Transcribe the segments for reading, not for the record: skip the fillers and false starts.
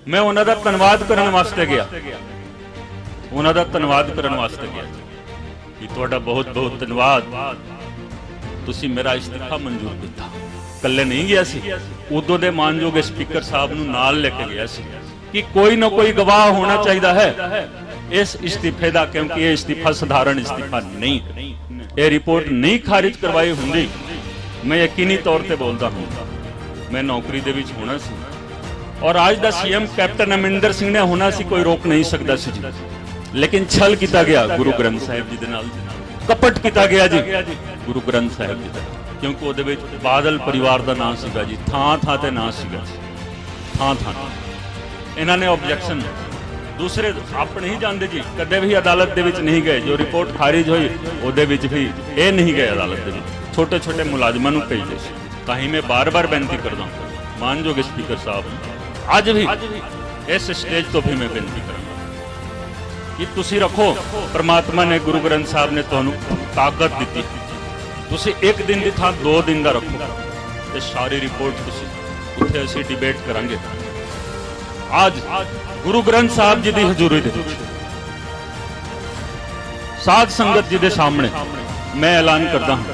मैं उन्हां दा धन्नवाद करन वास्ते गया, उन्हां दा धन्नवाद करन वास्ते गया कि तुहाडा बहुत बहुत धन्नवाद, तुसीं मेरा इस्तीफा मंजूर किया। कल्ले नहीं गया सी, उदों दे मानयोग स्पीकर साहब नूं नाल लेके गया सी कि कोई ना कोई गवाह होना चाहिए है इस इस्तीफे का, क्योंकि यह इस्तीफा साधारण इस्तीफा नहीं है। यह रिपोर्ट नहीं खारिज करवाई होंदी, मैं यकीनी तौर पर बोलता हूँ मैं नौकरी दे विच होना सी, और आज दा सीएम कैप्टन अमरिंदर सिंह ने होना सी, कोई रोक नहीं सकता सी जी। लेकिन छल किया गया गुरु ग्रंथ साहिब जी दे नाल, कपट किया गया जी गुरु ग्रंथ साहिब जी दा, क्योंकि उहदे विच बादल परिवार का नाम सीगा जी, थां ते नाम सीगा, थां इन्हां ने ऑब्जेक्शन दूसरे अपने ही जानते जी, कदे भी अदालत दे विच नहीं गए। जो रिपोर्ट खारिज हुई उहदे विच भी ये नहीं गए अदालत दे विच, छोटे छोटे मुलाजमां नूं भेजे। तां मैं बार बार बेनती करदा मानयोग स्पीकर साहब अज भी इस स्टेज तो भी मैं बेनती करांगा कि तुसीं रखो, परमात्मा ने गुरु ग्रंथ साहब ने तुहानूं ताकत दी, तुसीं एक दिन की थां 2 दिन का रखो तो सारी रिपोर्ट तुसीं उत्थे असीं डिबेट करांगे। आज गुरु ग्रंथ साहब जी की हजूरी दे साध संगत जी के सामने मैं ऐलान करता हूं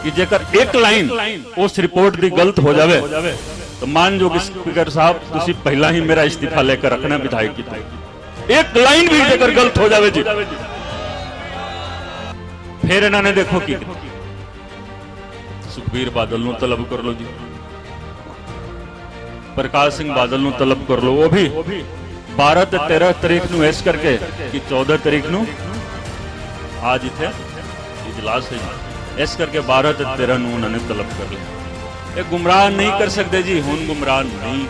कि जेकर एक लाइन उस रिपोर्ट की गलत हो जाए तो मानयोग स्पीकर साहब तुसीं पहला ही मेरा इस्तीफा लेकर रखना विधायक की। एक लाइन भी जेकर गलत हो जाए जी, फिर इन्होंने देखो कि सुखबीर बादल नूं तलब कर लो जी, प्रकाश सिंह बादल नूं तलब कर लो, वो भी 12 ते 13 तारीख नूं इस करके कि 14 तारीख नूं आज इत्थे इजलास है जी, इस करके 12 ते 13 नूं उन्होंने तलब कर लिया। ये गुमराह नहीं कर सकते जी, हुण गुमराह नहीं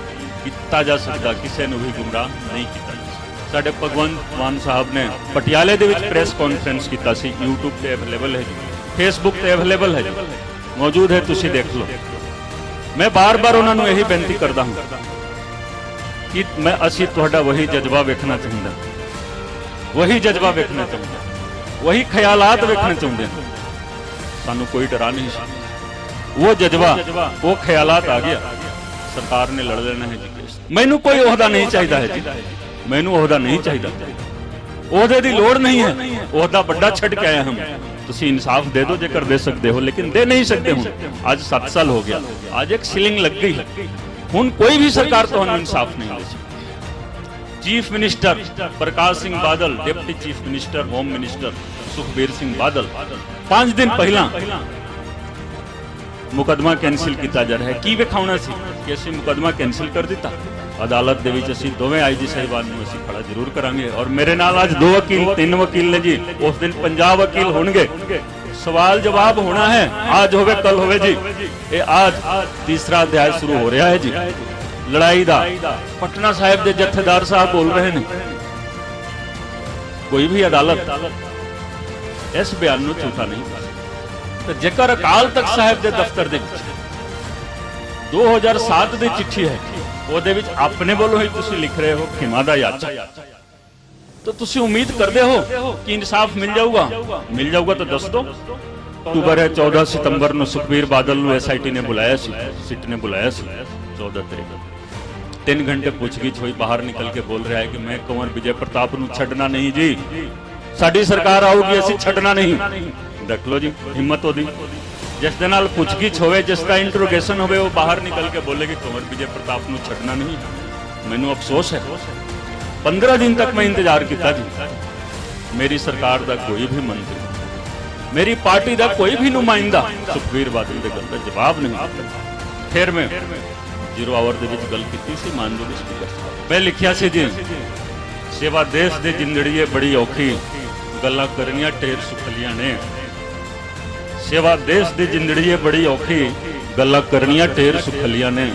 किया जा सकता, किसी नूं भी गुमराह नहीं किया जा सकता। साडे भगवंत मान साहब ने पटियाले दे विच प्रेस कॉन्फ्रेंस कीता सी, यूट्यूब ते अवेलेबल है जी, फेसबुक ते अवेलेबल है जी, मौजूद है, तुसीं देख लो। मैं बार बार उन्होंने यही बेनती करता हूं कि मैं असी तुहाडा वही जज्बा वेखना चाहता, वही जज्बा वेखना चाहता, वही ख्यालात वेखना चाहते हैं। सानू कोई डरा नहीं सकता, वो जज्बा वो ख्यालात आ गया, सरकार ने लड़ लेना है जी केस। मैनू कोई ओहदा नहीं चाहिए है जी, मैनू ओहदा नहीं चाहिए, ओहदे की लोड़ नहीं है, ओहदा बड़ा छड़ के आए हम। तुसीं इंसाफ दे दो जेकर दे सकते हो, लेकिन दे नहीं सकते हूं। आज 7 साल हो गया, आज एक सीलिंग लग गई है, हुण कोई भी सरकार तो इंसाफ नहीं दे सकती। Chief minister Prakash Singh Badal, deputy chief minister home minister Sukhbir Singh Badal 5 दिन पहला मुकदमा कैंसिल किया जा रहा है। की विखाउणा सी कि असीं मुकदमा कैंसिल कर दिता, अदालत दे विच असीं दोवें आईजी साहिबान नूं असीं खड़ा जरूर करांगे, और मेरे नाल आज 2 वकील 3 वकील ने जी, उस दिन 50 वकील होणगे, सवाल जवाब होना है, आज होवे कल होवे जी। ये आज तीसरा अध्याय शुरू हो रहा है जी लड़ाई दा। पटना साहिब के जथेदार साहब बोल रहे हैं कोई भी अदालत इस बयान नूं झूठा नहीं कर सकती। तो जेकर अकाल तख्त साहिब के दफ्तर दे विच 2007 की चिट्ठी है, ਉਹਦੇ ਵਿੱਚ ਆਪਣੇ ਵੱਲੋਂ ਹੀ ਤੁਸੀਂ ਲਿਖ ਰਹੇ ਹੋ ਖਿਮਾ ਦਾ ਯਾਚਾ, तो तुसी उम्मीद करते हो कि इंसाफ मिल जाऊगा तो दस दो। अक्टूबर है 14 सितंबर ਨੂੰ ਸੁਖਬੀਰ ਬਾਦਲ ਨੂੰ SIT ने बुलाया सी, सिट ने बुलाया सी 14 तारीख। 3 घंटे पूछगिछ हुई, बाहर निकल के बोल रहा है कि मैं कंवर विजय प्रताप ਨੂੰ छड़ना नहीं जी, साडी सरकार आऊगी असीं छड़ना नहीं। देख लो जी हिम्मत होदी, जिस दे नाल पुछगिछ होवे, जिसका इंट्रोगेशन होवे, वो बाहर निकल के बोले कि कंवर विजय प्रताप ਨੂੰ छड़ना नहीं। मैनू अफसोस है 15 दिन तक मैं इंतजार किया जी, मेरी सरकार का कोई भी मंत्री, मेरी पार्टी का कोई भी नुमाइंदा सुखबीर बादल के गल का जवाब नहीं दिता। फिर मैं 0 आवर के गल की मानयोग स्पीकर साहब, मैं लिखिया सी जी, सेवा देश दे जिंदड़ीए बड़ी औखी, गल्लां करनियां ढेर सुखलियां ने। सेवा देश दे जिंदड़ीए बड़ी औखी, गल्लां करनियां ढेर सुखलियां ने।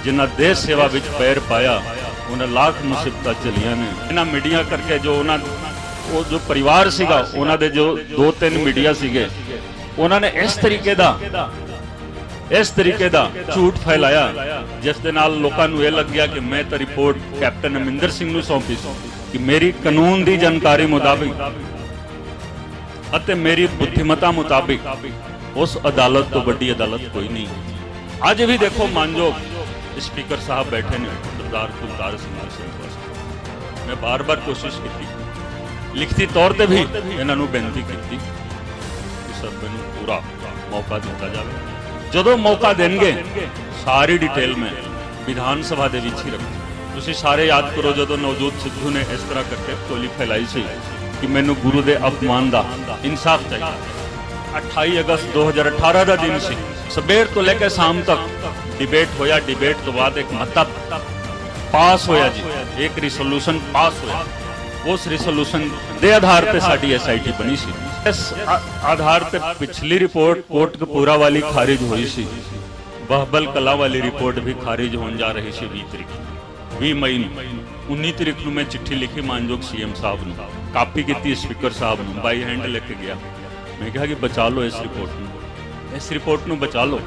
जिन्हां देश सेवा विच पैर पाया, उन्हें लाख मुसीबत चलियां ने। इन्हां मीडिया करके जो वो जो परिवार सीगा, उन्हां दे जो 2-3 मीडिया सीगे, उन्होंने इस तरीके दा झूठ फैलाया, जिस दे नाल लोकां नूं इह लग गया कि मैं तो रिपोर्ट कैप्टन अमरिंदर सिंह नूं सौंपी सी कि मेरी कानून की जानकारी मुताबिक अते मेरी बुद्धिमता मुताबिक उस अदालत तो बड़ी अदालत कोई नहीं। अज भी देखो मानयोग स्पीकर साहब बैठे ने, ਸਰਦਾਰ ਕੁਲਤਾਰ ਸਿੰਘ ਸੰਧੂ ਵਾਸਤੇ ਮੈਂ ਬਾਰ-ਬਾਰ ਕੋਸ਼ਿਸ਼ ਕੀਤੀ, ਲਿਖਤੀ ਤੌਰ ਤੇ ਵੀ ਇਹਨਾਂ ਨੂੰ ਬੇਨਤੀ ਕੀਤੀ ਕਿ ਸਰ ਮੈਨੂੰ ਪੂਰਾ ਮੌਕਾ ਦਿੱਤਾ ਜਾਵੇ। ਜਦੋਂ ਮੌਕਾ ਦੇਣਗੇ ਸਾਰੀ ਡਿਟੇਲ ਮੈਂ ਵਿਧਾਨ ਸਭਾ ਦੇ ਵਿੱਚ ਹੀ ਰੱਖੂ। ਤੁਸੀਂ ਸਾਰੇ ਯਾਦ ਕਰੋ ਜਦੋਂ ਨਵਜੋਤ ਸਿੱਧੂ ਨੇ ਇਸ ਤਰ੍ਹਾਂ ਕਰਕੇ ਟੋਲੀ ਫੈਲਾਈ ਸੀ ਕਿ ਮੈਨੂੰ ਗੁਰੂ ਦੇ ਅਪਮਾਨ ਦਾ ਇਨਸਾਫ ਚਾਹੀਦਾ। 28 ਅਗਸਤ 2018 ਦਾ ਦਿਨ ਸੀ, ਸਵੇਰ ਤੋਂ ਲੈ ਕੇ ਸ਼ਾਮ ਤੱਕ डिबेट होया, डिबेट तो बाद एक मता पास होया जी, एक रिसोल्यूशन पास होया। उस रिसोल्यूशन के आधार पर साडी SIT बनी सी। इस आधार पर पिछली रिपोर्ट कोट कपूरा वाली खारिज हुई सी, बहबल कला वाली रिपोर्ट भी खारिज होने जा रही सी 20 मई ਨੂੰ। 19 तरीक ਨੂੰ मैं चिट्ठी लिखी मानयोग CM साहब ਨੂੰ, कापी की स्पीकर साहब ਨੂੰ, बाई हैंड लेके गया। मैं कहा कि बचा लो इस रिपोर्ट ਨੂੰ बचा लो,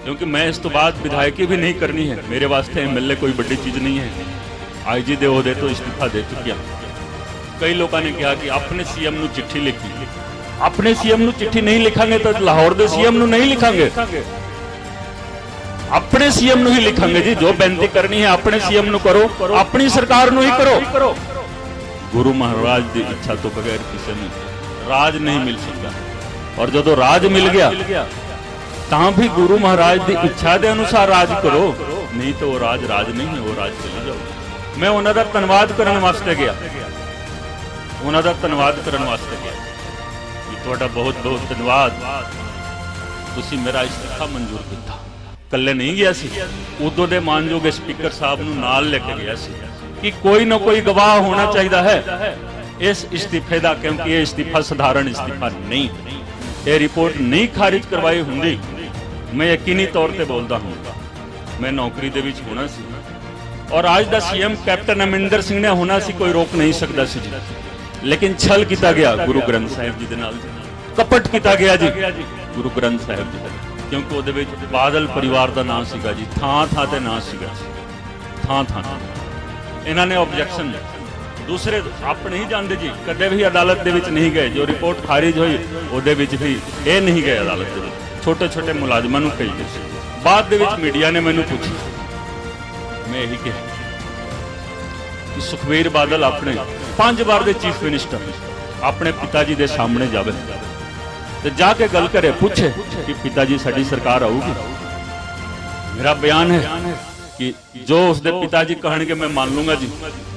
क्योंकि मैं इस तो बाद विधायकी भी नहीं करनी है। मेरे वास्ते MLA कोई बड़ी चीज़ नहीं है। IG दे ओहदे तो इस्तीफा दे चुकी। कई लोगों ने कहा कि अपने CM ਨੂੰ चिट्ठी लिखी, अपने CM ਨੂੰ चिट्ठी नहीं लिखांगे तो लाहौर के CM ਨੂੰ नहीं लिखांगे, अपने CM ਨੂੰ ही लिखांगे जी। जो बेनती करनी है अपने CM ਨੂੰ करो, अपनी सरकार ਨੂੰ ही करो। गुरु महाराज की इच्छा तो बगैर किसी ने राज नहीं मिल सकता, और जो राज मिल गया ਤਾਂ भी गुरु महाराज की इच्छा के अनुसार राज करो, नहीं तो वो राज नहीं है, वो राज चली जाओ। मैं उन्हों का धन्यवाद करने वास्ते गया, उन्हों का धन्यवाद करने वास्ते गया कि तुहाडा बहुत बहुत धन्यवाद, तुसी मेरा इस्तीफा मंजूर किया। कल्ले नहीं गया सी, उदों के मानयोग स्पीकर साहब नूं नाल लेके गया सी कि कोई ना कोई गवाह होना चाहिए है इस इस्तीफे का, क्योंकि ये इस्तीफा साधारण इस्तीफा नहीं, ये रिपोर्ट नहीं खारिज करवाई होंदी मैं यकीनी तौर पर बोलता हूँ मैं नौकरी दे विच होना सी, और आज दा CM कैप्टन अमरिंदर सिंह ने होना सी, कोई रोक नहीं सकता सी जी। लेकिन छल किया गया गुरु ग्रंथ साहिब जी दे नाल, कपट किया गया जी गुरु ग्रंथ साहिब जी, क्योंकि उहदे विच बादल परिवार का नाम सीगा जी, थां ते नाम सीगा, थां इन्हां ने ऑब्जेक्शन दूसरे आप नहीं जानते जी, कदे भी अदालत दे विच नहीं गए। जो रिपोर्ट खारिज हुई उहदे विच भी ये नहीं गए अदालत दे विच, छोटे छोटे मुलाजमान नूं कही गए। बाद दे विच मीडिया ने मैनूं पूछी, मैं यही कहा कि सुखबीर बादल अपने 5 बार दे चीफ मिनिस्टर अपने पिता जी दे सामने जावे ते जाके गल करे, पूछे कि पिता जी साडी सरकार आऊगी। मेरा बयान है कि जो उसके पिताजी कहणगे मैं मान लूंगा जी,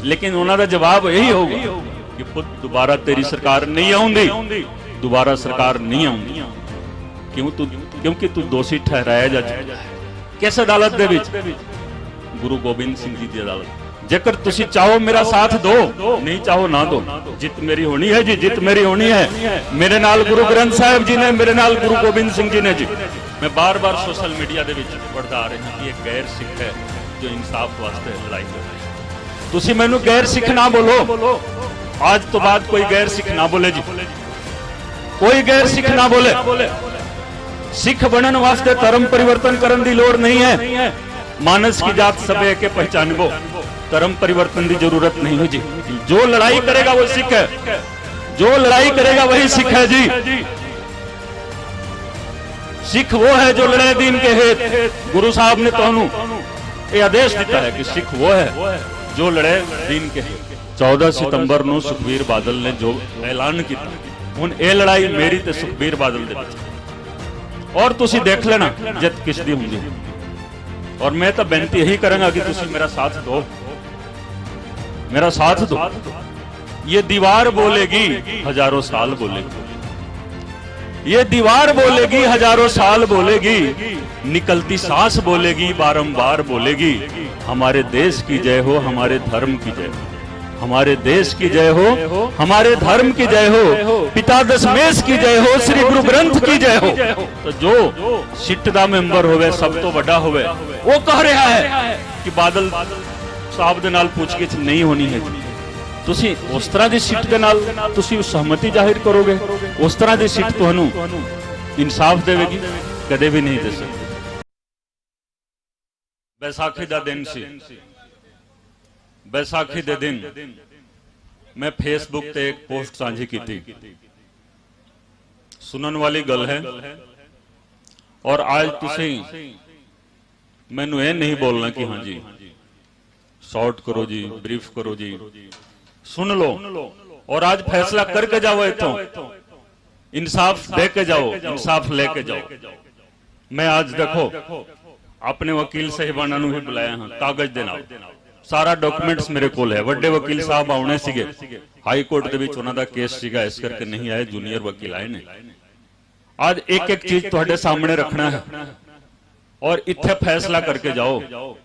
लेकिन उन्होंने जवाब यही होगा कि पुत दोबारा तेरी सरकार नहीं आउंदी, दोबारा सरकार नहीं आउंदी। क्योंकि तू दोषी ठहराया जा चुका है। किस अदालत दे विच? गुरु गोबिंद सिंह जी की अदालत। जेकर तुसी चाहो मेरा साथ दो, नहीं चाहो ना दो, जित मेरी होनी है जी, जित मेरी होनी है। मेरे नाल गुरु ग्रंथ साहिब जी ने, मेरे नाल गुरु गोबिंद सिंह जी ने जी। मैं बार बार सोशल मीडिया दे विच पढ़दा आ रहा कि एक गैर सिख है जो इंसाफ वास्ते लड़ाई कर रहा है। तुसी मैनू गैर सिख ना बोलो, आज तो बाद कोई गैर सिख ना बोले जी, कोई गैर सिख ना बोले। सिख बनने वास्ते धर्म परिवर्तन करने की लोड़ नहीं है। मानस की जात सबे के पहचानबो, धर्म परिवर्तन की जरूरत नहीं है जी। जो लड़ाई करेगा वो सिख है, जो लड़ाई करेगा वही सिख है जी। सिख वो है जो लड़े दीन के हित। गुरु साहब ने तुहानू ये आदेश दिता है कि सिख वो है जो लड़े दीन के हित। 14 सितंबर ਨੂੰ ਸੁਖਬੀਰ ਬਾਦਲ ਨੇ ਜੋ ਐਲਾਨ ਕੀਤਾ, ਹੁਣ ਇਹ ਲੜਾਈ ਮੇਰੀ ਤੇ ਸੁਖਬੀਰ ਬਾਦਲ ਦੇ ਵਿੱਚ, और तुसी देख लेना जित किस दी होंगी। और मैं तो बेनती यही करूंगा कि तुसी मेरा साथ दो, मेरा साथ दो। ये दीवार बोलेगी हजारों साल बोलेगी, ये दीवार बोलेगी हजारों साल बोलेगी, निकलती सांस बोलेगी बारंबार बोलेगी, हमारे देश की जय हो, हमारे धर्म की जय हो, हमारे देश की जय हो, हमारे धर्म की जय हो, पिता दशमेश की जय हो, श्री गुरु ग्रंथ की जय हो। तो जो सिट दा मैंबर होवे, सब तो बड़ा होवे, वो कह रहा है कि बादल साहब दे नाल पूछगिछ नहीं होनी है। तुसी उस तरह की सीट के नाल तुसी सहमति जाहिर करोगे, उस तरह की सीट तुहानू इंसाफ देवेगी? कदे भी नहीं दे सकती। बैसाखी का दिन सी, बैसाखी दे दिन मैं फेसबुक ते एक पोस्ट साझी की थी। सुनन वाली गल है, और आज तुसी मैनू ये नहीं बोलना कि हाँ जी शॉर्ट करो जी, ब्रीफ करो जी, सुन लो और आज फैसला करके जाओ, इतो इंसाफ दे के जाओ, इंसाफ लेके जाओ। मैं आज देखो अपने वकील साहिबाना नूं ही बुलाया हाँ, कागज दे नाल सारा डॉक्यूमेंट्स मेरे कोल है। वड्डे वकील साहब आने सीगे, हाई कोर्ट दे विच उन्हां दा केस सीगा, इस करके नहीं आए, जूनियर वकील आए ने। आज एक एक चीज तुहाडे सामने रखना है और इत्थे फैसला करके जाओ।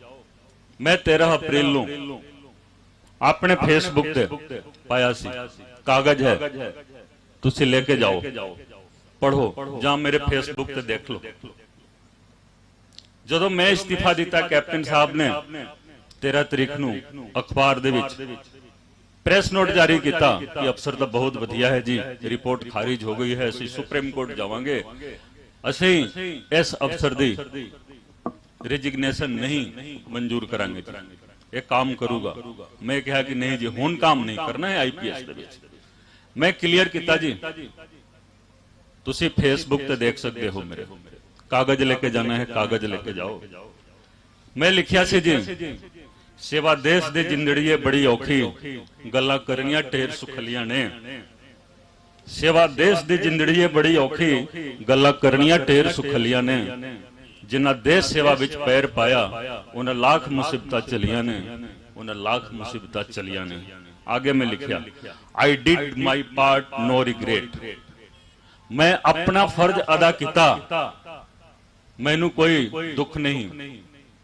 मैं 13 अप्रैल नूं अपने फेसबुक ते पाया सी, कागज है, तुसी लेके जाओ, पढ़ो, जां मेरे फेसबुक ते देख लो। जदों मैं इस्तीफा दिता, कैप्टन साहब ने 13 तरीक नूं अखबार दे विच प्रेस नोट जारी किया कि अफसर तो बहुत वधिया है जी, रिपोर्ट खारिज हो गई है, असीं सुप्रीम कोर्ट जावांगे, असीं इस अफसर दी रिजिग्नेशन नहीं मंजूर करांगे, ये काम करूगा। मैं कहा कि नहीं जी, हुण काम नहीं करना है आईपीएस दे विच। मैं क्लीयर किया जी, तुसीं फेसबुक ते देख सकते हो, मेरे कागज लेके जाना है, कागज लेके जाओ। मैं लिखिया सी जी, सेवा देश दे जिंदड़ीए बड़ी औखी, गल्लां करनियां ढेर सुखलियां ने। सेवा देश दे जिंदड़ीए बड़ी औखी, गल्लां करनियां ढेर सुखलियां ने। जिन्हां देश सेवा विच पैर पाया, उन्हां लाख मुसीबतां चलियां ने, उन्हां लाख मुसीबतां चलियां ने। आगे मैं लिखिया, I did my part, no regret. मैं अपना फर्ज अदा किया, मैनू कोई दुख नहीं,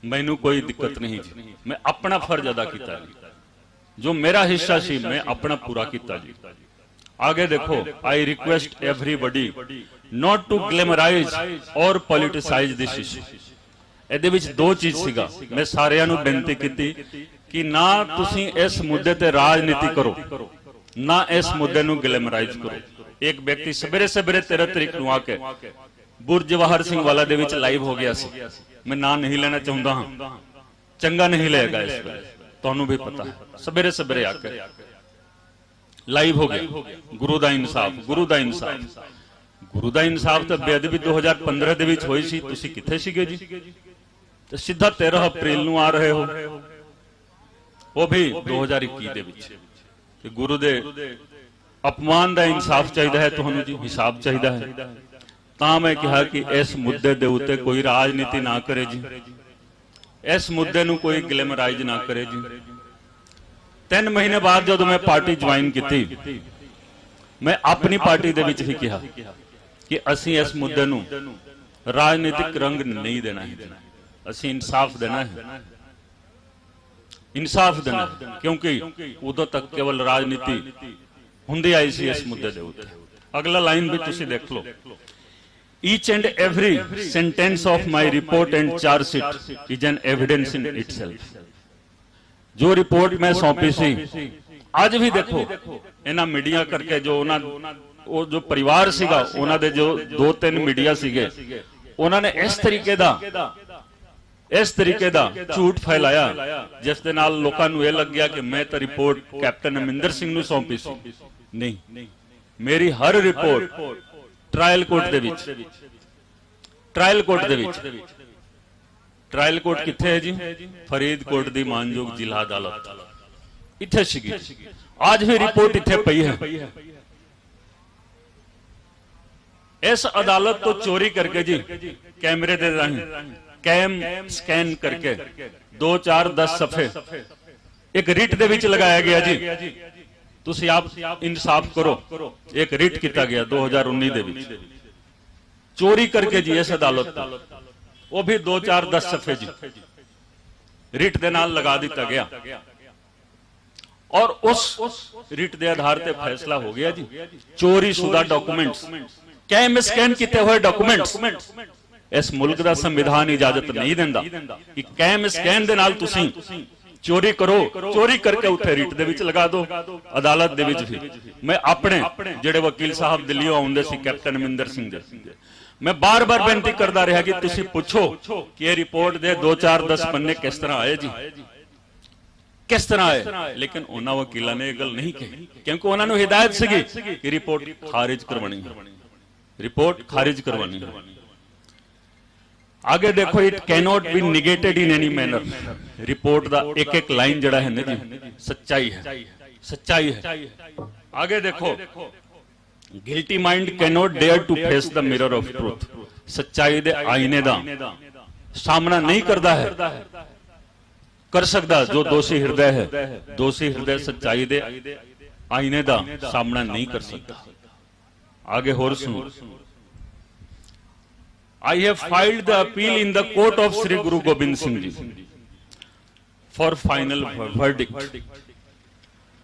मैनू कोई दिक्कत नहीं जी, मैं अपना फर्ज अदा किया, जो मेरा हिस्सा सी मैं अपना पूरा किया जी। आगे देखो, I request everybody not to glamorise और पॉलिटिसाइज दिस इशू। ਇਹਦੇ ਵਿੱਚ दो चीज ਸੀਗਾ, मैं ਸਾਰਿਆਂ ਨੂੰ ਬੇਨਤੀ ਕੀਤੀ कि ना तुसी इस मुद्दे ते राजनीति करो, ना इस मुद्दे ਨੂੰ ग्लैमराइज करो। एक व्यक्ति सवेरे सवेरे 13 तरीक ਨੂੰ आके बुर्ज जवाहर सिंह वाला दे विच लाइव हो गया सी, मैं ना नहीं लेना चाहता हाँ, चंगा नहीं लगेगा इस वेले, तुहानू भी पता है। सवेरे सवेरे आके लाइव हो गया, गुरु दा इंसाफ, गुरु दा इंसाफ, गुरु दा इंसाफ तो बेअदबी 2015 दे विच होई सी, तुसी किथे सीगे जी? ते सीधा 13 अप्रैल नूं आ रहे हो, वो भी 2021 दे विच कि गुरु दे अपमान दा इंसाफ चाहिदा है, तुहानू जी हिसाब चाहिदा है। ਤਾਂ मैं कहा कि इस मुद्दे दे उत्ते कोई राजनीति ना करे जी, इस मुद्दे नूं कोई ग्लैमराइज ना करे जी। 3 महीने बाद जदों मैं पार्टी ज्वाइन की, मैं अपनी पार्टी दे विच ही कहा कि असीं इस मुद्दे नूं राजनीतिक रंग नहीं देना है, असीं इंसाफ देना है, इंसाफ देना है। क्योंकि उदों तक केवल राजनीति हुंदी आई सी इस मुद्दे दे उत्ते। अगला लाइन भी तुसीं देख लो, each and every sentence of my report and charge sheet is an evidence in itself। जो रिपोर्ट मैं सौंपी सी, आज भी देखो इन्हां मीडिया करके जो वो जो परिवार सीगा, उन्हां दे जो 2-3 मीडिया सीगे, उन्हां ने इस तरीके दा झूठ फैलाया जिस दे नाल लोकां नूं इह लग गया कि मैं तो रिपोर्ट कैप्टन अमरिंदर सिंह नूं सौंपी सी। नहीं, मेरी हर रिपोर्ट ट्रायल कोर्ट दे विच, ट्रायल कोर्ट दे विच, ट्रायल कोर्ट किथे है जी? फरीदकोट दी मानयोग जिला अदालत इत्थे सीगी। आज भी रिपोर्ट इत्थे पई है। इस अदालत तो चोरी करके जी कैमरे दे राहीं कैम स्कैन करके 2, 4, 10 सफे एक रिट दे विच लगाया गया जी। तुसी आप इंसाफ करो, एक रिट किया गया 2019 दे विच, चोरी करके जी इस अदालत को, वो भी 2, 4, 10 सफे जी रिट दे नाल लगा दिता गया और उस रिट दे आधार ते फैसला हो गया जी। चोरी शुदा डॉक्यूमेंट्स, कैम स्कैन किए हुए डॉक्यूमेंट्स, इस मुल्क का संविधान इजाजत नहीं देंदा कि कैम स्कैन दे नाल तुसी चोरी करो, चोरी करके उत्थे रिट दे विच लगा दो। अदालत दे विच भी मैं अपने जेड़े वकील साहब दिल्ली आउंदे सी कैप्टन अमरिंदर सिंह दे, मैं बार बार बेनती करता रहा कि तुसी पुछो कि ये रिपोर्ट दे 2, 4, 10 पन्ने किस तरह आए जी, किस तरह आए। लेकिन उन्होंने वकीलों ने यह गल नहीं कही, क्योंकि उन्होंने हिदायत सी कि रिपोर्ट खारिज करवानी है, रिपोर्ट खारिज करवानी है। आगे देखो, it cannot be negated in any manner. Report का एक एक लाइन जड़ा है ना जी, सच्चाई है, सच्चाई है। आगे देखो, guilty mind cannot dare to face the mirror of truth. सच्चाई दे आईने दा सामना नहीं करता है, कर सकता जो दोषी हृदय है। दोषी हृदय सच्चाई दे आईने दा सामना नहीं कर सकता। आगे होर सुनो, I have filed the appeal in the court of Sri Guru Gobind Singh Ji for final verdict।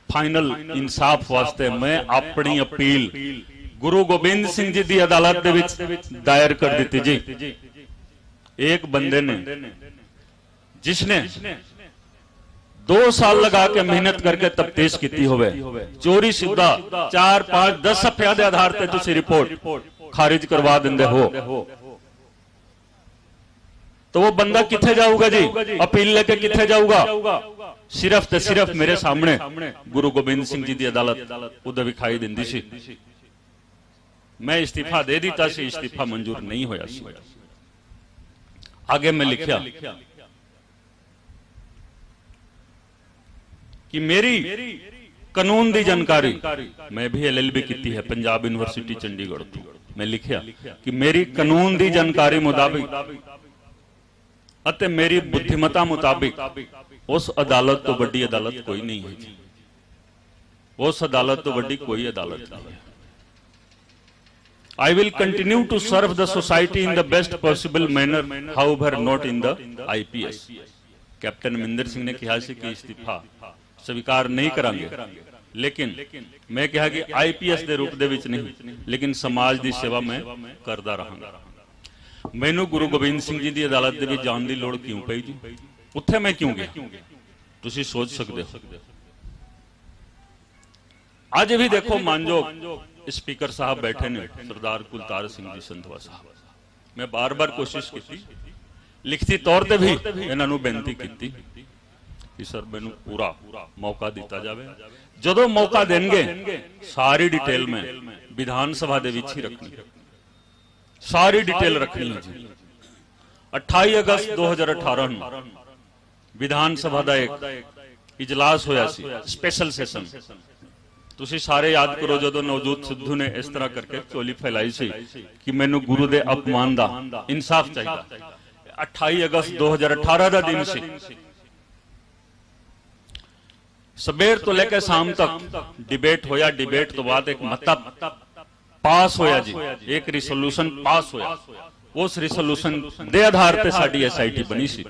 Final इंसाफ वास्ते मैं अपनी अपील गुरु गोबिंद सिंह जी की अदालत दे विच दायर कर दी जी। एक बंदे ने जिसने 2 साल लगा के मेहनत करके तफ्तीश की होवे, चोरी सीधा 4 5 10 सफिया के आधार पर तुसी रिपोर्ट खारिज करवा देंदे हो, तो वो बंदा किथे जाऊगा जी? अपील लेके किथे जाऊगा? सिर्फ ते सिर्फ मेरे सामने गुरु गोबिंद सिंह जी की अदालत उधर विखाई देंदी सी। मैं इस्तीफा दे दीता सी, इस्तीफा मंजूर नहीं होया सी। आगे मैं लिखा कि मेरी कानून की जानकारी, मैं भी LLB की है पंजाब यूनिवर्सिटी चंडीगढ़ तो, मैं लिखा कि मेरी कानून की जानकारी मुताबिक अते मेरी बुद्धिमता मुताबिक उस अदालत तो बड़ी अदालत कोई नहीं है जी। उस अदालत तो बड़ी कोई अदालत नहीं है। I will continue to serve the society in the best possible manner, however not in the IPS। Captain Amarinder Singh ने कहा कि इस्तीफा स्वीकार नहीं करांगे, लेकिन मैं कहा कि IPS के रूप दे विच नहीं, लेकिन समाज की सेवा मैं करता रहांगा। मैनू गुरु गोबिंद सिंह जी की अदालत दे विच जाण दी लोड़ क्यों पई जी? उत्थे मैं क्यों गया? तुसीं सोच सकते हो। अज भी देखो, मानयोग स्पीकर साहब बैठे ने, सरदार कुलतार सिंह जी संधवा साहब। मैं बार बार कोशिश की, लिखती तौर पर भी इन्हां नूं बेनती की कि सर मैनू पूरा मौका दिता जाए। जदों मौका देंगे सारी डिटेल में विधान सभा दे विच ही रखनी, सारी डिटेल रखनी है जी। 28 अगस्त 2018 विधान सभा का एक इजलास होया सी, स्पेशल सेशन। तुसी सारे याद करो जदों नवजोत सिद्धू ने इस तरह करके चोली फैलाई सी कि मैनू गुरु दे अपमान दा इंसाफ चाहिए। 28 अगस्त 2018 का दिन सी। सबेर तो लेकर शाम तक डिबेट होया। डिबेट तो बाद एक मता पास होया जी, एक रिसोल्यूशन पास होया। उस रिसोल्यूशन दे आधार पर साडी SIT बनी सी,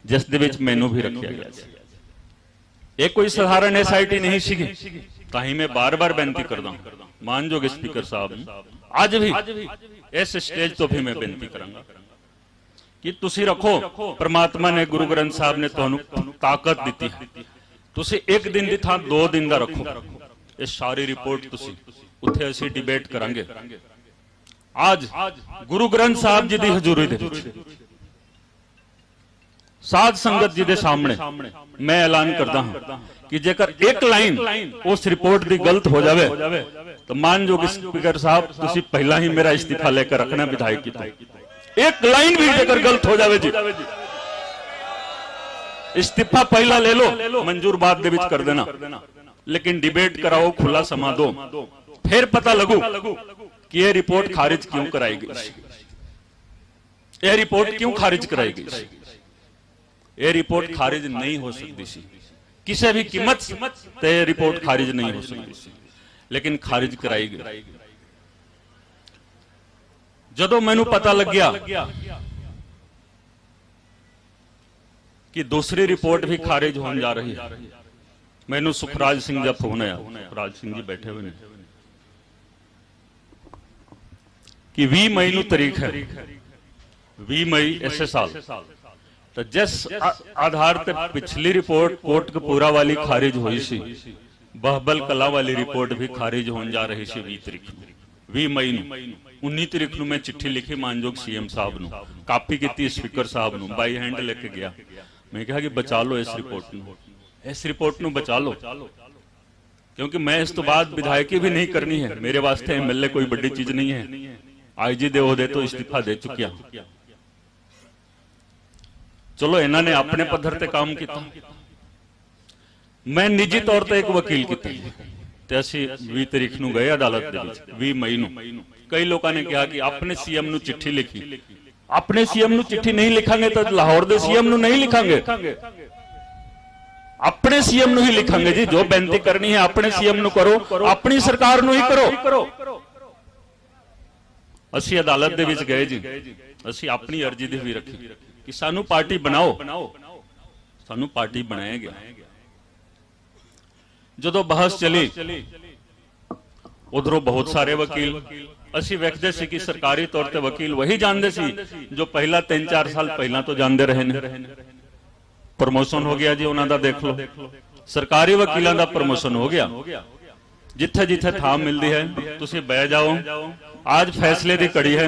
जिस दे विच मैनू भी रखा गया सी। एक कोई साधारण SIT नहीं सी। ताही मैं बार बार बेनती करदा मानयोग स्पीकर साहब, अज भी इस स्टेज तो भी मैं बेनती करांगा कि तुसी रखो। परमात्मा ने, गुरु ग्रंथ साहब ने तुहानू ताकत दी है, तुसी एक दिन की थां 2 दिन का रखो। ये सारी रिपोर्ट तुसी उत्थे असीं डिबेट करांगे। आज गुरु ग्रंथ साहब जी की हजूरी दे विच साध संगत जी के सामने मैं ऐलान करता हूं कि जेकर एक लाइन उस रिपोर्ट की गलत हो जाए तो मानयोग स्पीकर साहब तुसी पहला ही मेरा इस्तीफा लेकर रखना विधायक की। एक लाइन भी जेकर गलत हो जाए जी, इस्तीफा पहला ले लो, मंजूर बाद दे विच कर देना, लेकिन डिबेट कराओ, खुला समा दो, फिर पता लगू कि यह रिपोर्ट खारिज क्यों कराई गई। यह रिपोर्ट क्यों खारिज कराई गई? यह रिपोर्ट खारिज नहीं हो सकती सी किसी भी कीमत ते रिपोर्ट खारिज नहीं हो सकती सी, लेकिन खारिज कराई गई। जदों मैनू पता लग गया कि दूसरी रिपोर्ट भी खारिज होने जा रही है, मैनू सुखराज सिंह का फोन आया। सुखराज सिंह जी बैठे हुए हैं कि 20 मई नू तारीख है, 20 मई इस साल। तो जिस आधार पर पिछली रिपोर्ट कोटकपूरा वाली खारिज हुई सी, बहबल कला वाली रिपोर्ट भी खारिज होने जा रही सी 20 तारीख 20 मई नू। 19 तारीख नू मैं चिट्ठी लिखी मानयोग CM साहब नू, कापी की स्पीकर साहब नू, बाई हैंड लेके गया। मैं कहा कि बचा लो इस रिपोर्ट नू, इस रिपोर्ट नू बचा लो, क्योंकि मैं इस तो बाद विधायकी भी नहीं करनी है। मेरे वास्ते MLA कोई बड़ी चीज नहीं है। IG दे ओहदे तो इस्तीफा दे चुकिया, चलो इन्हों ने अपने पद्धर ते काम किया, मैं निजी तौर पर एक वकील किया ते असी 20 तारीख नूं गए अदालत दे विच 20 मई नूं। कई लोगों ने कहा कि अपने सीएम नूं चिट्ठी लिखी, अपने सीएम नूं चिट्ठी नहीं लिखांगे तो लाहौर दे सीएम नूं नहीं लिखांगे, अपने सीएम नूं ही लिखांगे जी। जो बेनती करनी है अपने सीएम नूं करो, अपनी सरकार नूं ही करो। असी अदालत दे विच गए जी, असी अपनी अर्जी दी भी रखी कि सानू पार्टी बनाओ, सानू पार्टी बनाया गया। जदों बहस चली उधरों बहुत सारे वकील, असी वेखदे सी कि सरकारी तौर ते वकील वही जानते सी जो पहला 3-4 साल पहला तो जानते रहे ने। प्रमोशन हो गया जी उन्हां दा, देख लो सरकारी वकीलों का प्रमोशन हो गया। जिथे जिथे थां मिलती है तुसी बह जाओ, आज फैसले की कड़ी है,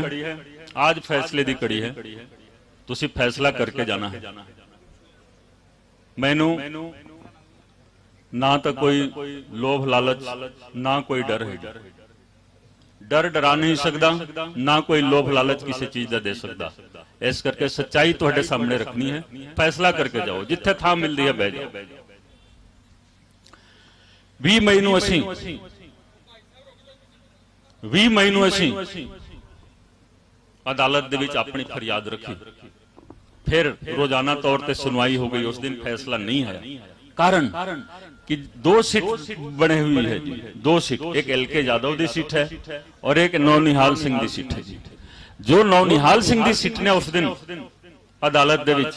आज फैसले की कड़ी है, तुसी फैसला करके जाना है। मैनू ना तो कोई लोभ लालच, ना कोई डर है, डर डरा नहीं सकता, ना कोई लोभ लालच किसी चीज का दे सकता। इस करके सच्चाई तुहाडे सामने रखनी है, फैसला करके जाओ, जिथे थां मिलती है बह जाओ। 20 मई नूं असीं 20 मई नूं असीं अदालत दे विच अपनी फरियाद रखी, फिर रोजाना तौर पर सुनवाई हो गई। उस दिन फैसला नहीं आया, कारण कि 2 सीट बने हुई है जी, 2 सीट, एक एलके यादव की सीट है और एक नौनिहाल सिंह की सीट है जी। जो नौनिहाल सिंह की सीट ने उस दिन अदालत दे विच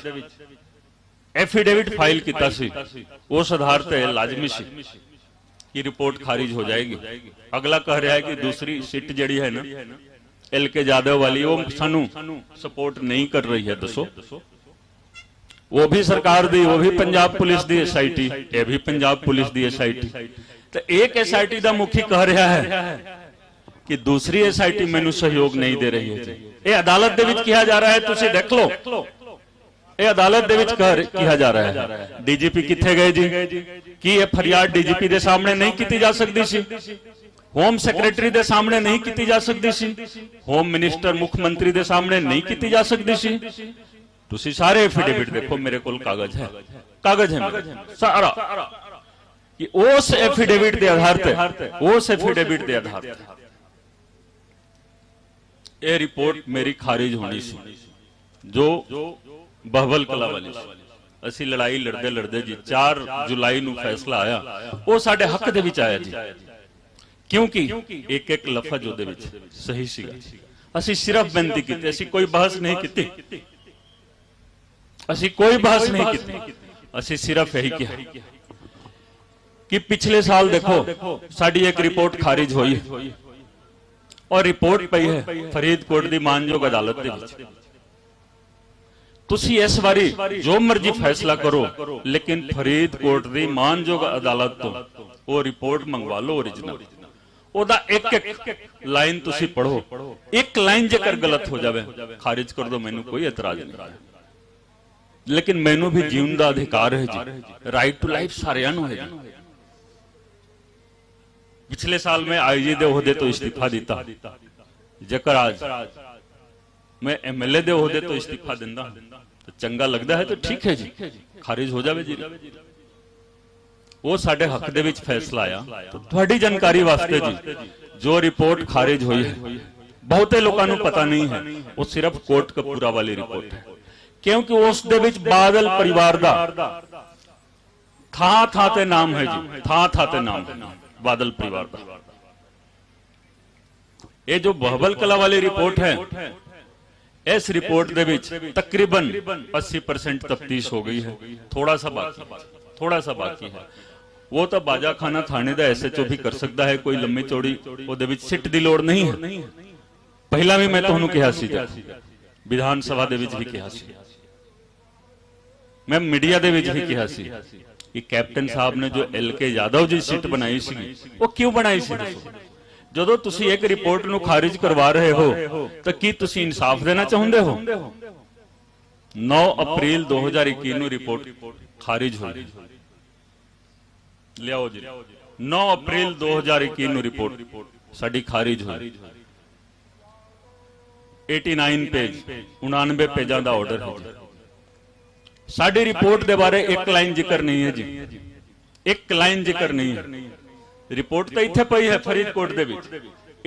एफिडेविट फाइल किया सी, उस आधार पर लाजमी सी कि रिपोर्ट खारिज हो जाएगी। अगला कह रहा है कि दूसरी सीट जिहड़ी है ना एलके यादव वाली, वो सानू सपोर्ट नहीं कर रही है। दसो, वो भी सरकार दी, वो भी पंजाब पुलिस दी SIT, ये भी पंजाब पुलिस दी SIT। तो एक SIT का मुखी कह रहा है कि दूसरी SIT मैनू सहयोग नहीं दे रही है। ये अदालत दे विच कहा जा रहा है, तुसी देख लो, ये अदालत दे विच कहा जा रहा है। DGP किथे गए जी? कि ये फरियाद DGP दे सामने नहीं की जा सकती सी, होम सैकटरी दे सामने नहीं की जा सकती सी, होम मिनिस्टर मुख्यमंत्री दे सामने नहीं की जा सकती सी। तुसी सारे एफिडेविट देखो, मेरे कोल कागज है, कागज है मेरे सारा कि उस एफिडेविट के आधार पे, उस एफिडेविट के आधार पे ये रिपोर्ट मेरी खारिज होनी सी। जो बहबल कला वाली असी लड़ाई लड़दे लड़दे जी 4 जुलाई नूं फैसला आया, वो साडे हक दे विच आया जी, क्योंकि एक एक लफज उहदे विच सही सीगा। असी सिर्फ बेनती की, असी कोई बहस नहीं की, असी कोई बहस नहीं की, असी सिर्फ यही कहा कि पिछले साल देखो साड़ी एक रिपोर्ट खारिज हुई और रिपोर्ट पई है फरीदकोट की मानयोग अदालत दे विच। तुसी इस बारी जो मर्जी फैसला करो, लेकिन फरीदकोट की मानयोग अदालत तो वो रिपोर्ट मंगवा लो ओरिजिनल। ओदा एक एक लाइन तुसी पढ़ो, एक लाइन जेकर गलत हो जाए खारिज कर दो, मैनू कोई एतराज नहीं। लेकिन मैनू भी जीवन का अधिकार है जी, राइट टू लाइफ सारियां नूं है जी। पिछले साल मैं IG दे ओहदे तो इस्तीफा दिता, जेकर आज मैं MLA दे ओहदे तो इस्तीफा दिंदा तो चंगा लगता है तो ठीक है जी, खारिज हो जाए जी। वो साडे हक दे विच फैसला आया। तो तुहाडी जानकारी वास्ते जी, जो रिपोर्ट खारिज हुई है बहुते लोगों को पता नहीं है, वो सिर्फ कोटकपूरा वाली रिपोर्ट है, क्योंकि उस दे विच बादल परिवार दा था ते नाम है जी, था ते नाम बादल परिवार दा। ये जो बहबल कला वाली रिपोर्ट है, इस रिपोर्ट दे विच तकरीबन 80% तफ्तीश हो गई है, थोड़ा सा बाकी है। वो तो बाजा खाना थाने का SHO भी कर सकता है, कोई लंबी चौड़ी उहदे विच सिट दी लोड़ नहीं है। पहला भी मैं तुहानू कहा सी, विधान सभा दे विच भी कहा सी, मैं मीडिया दे विच भी कहा सी कि कैप्टन साहब ने जो LK यादव जी सीट बनाई सी, वो क्यों बनाई सी? जदों तुसी एक रिपोर्ट नू खारिज करवा रहे हो तो की तुसी इंसाफ देना चाहुंदे हो? 9 अप्रैल 2021 नू रिपोर्ट खारिज हुई, लियाओ जी, 9 अप्रैल 2021 नू रिपोर्ट साडी खारिज हुई। 89 पेज 99 पेजां दा ऑर्डर है। साडी रिपोर्ट के बारे एक लाइन जिक्र नहीं है जी, एक लाइन जिक्र नहीं है। रिपोर्ट तो इत्थे पई है फरीदकोट दे विच,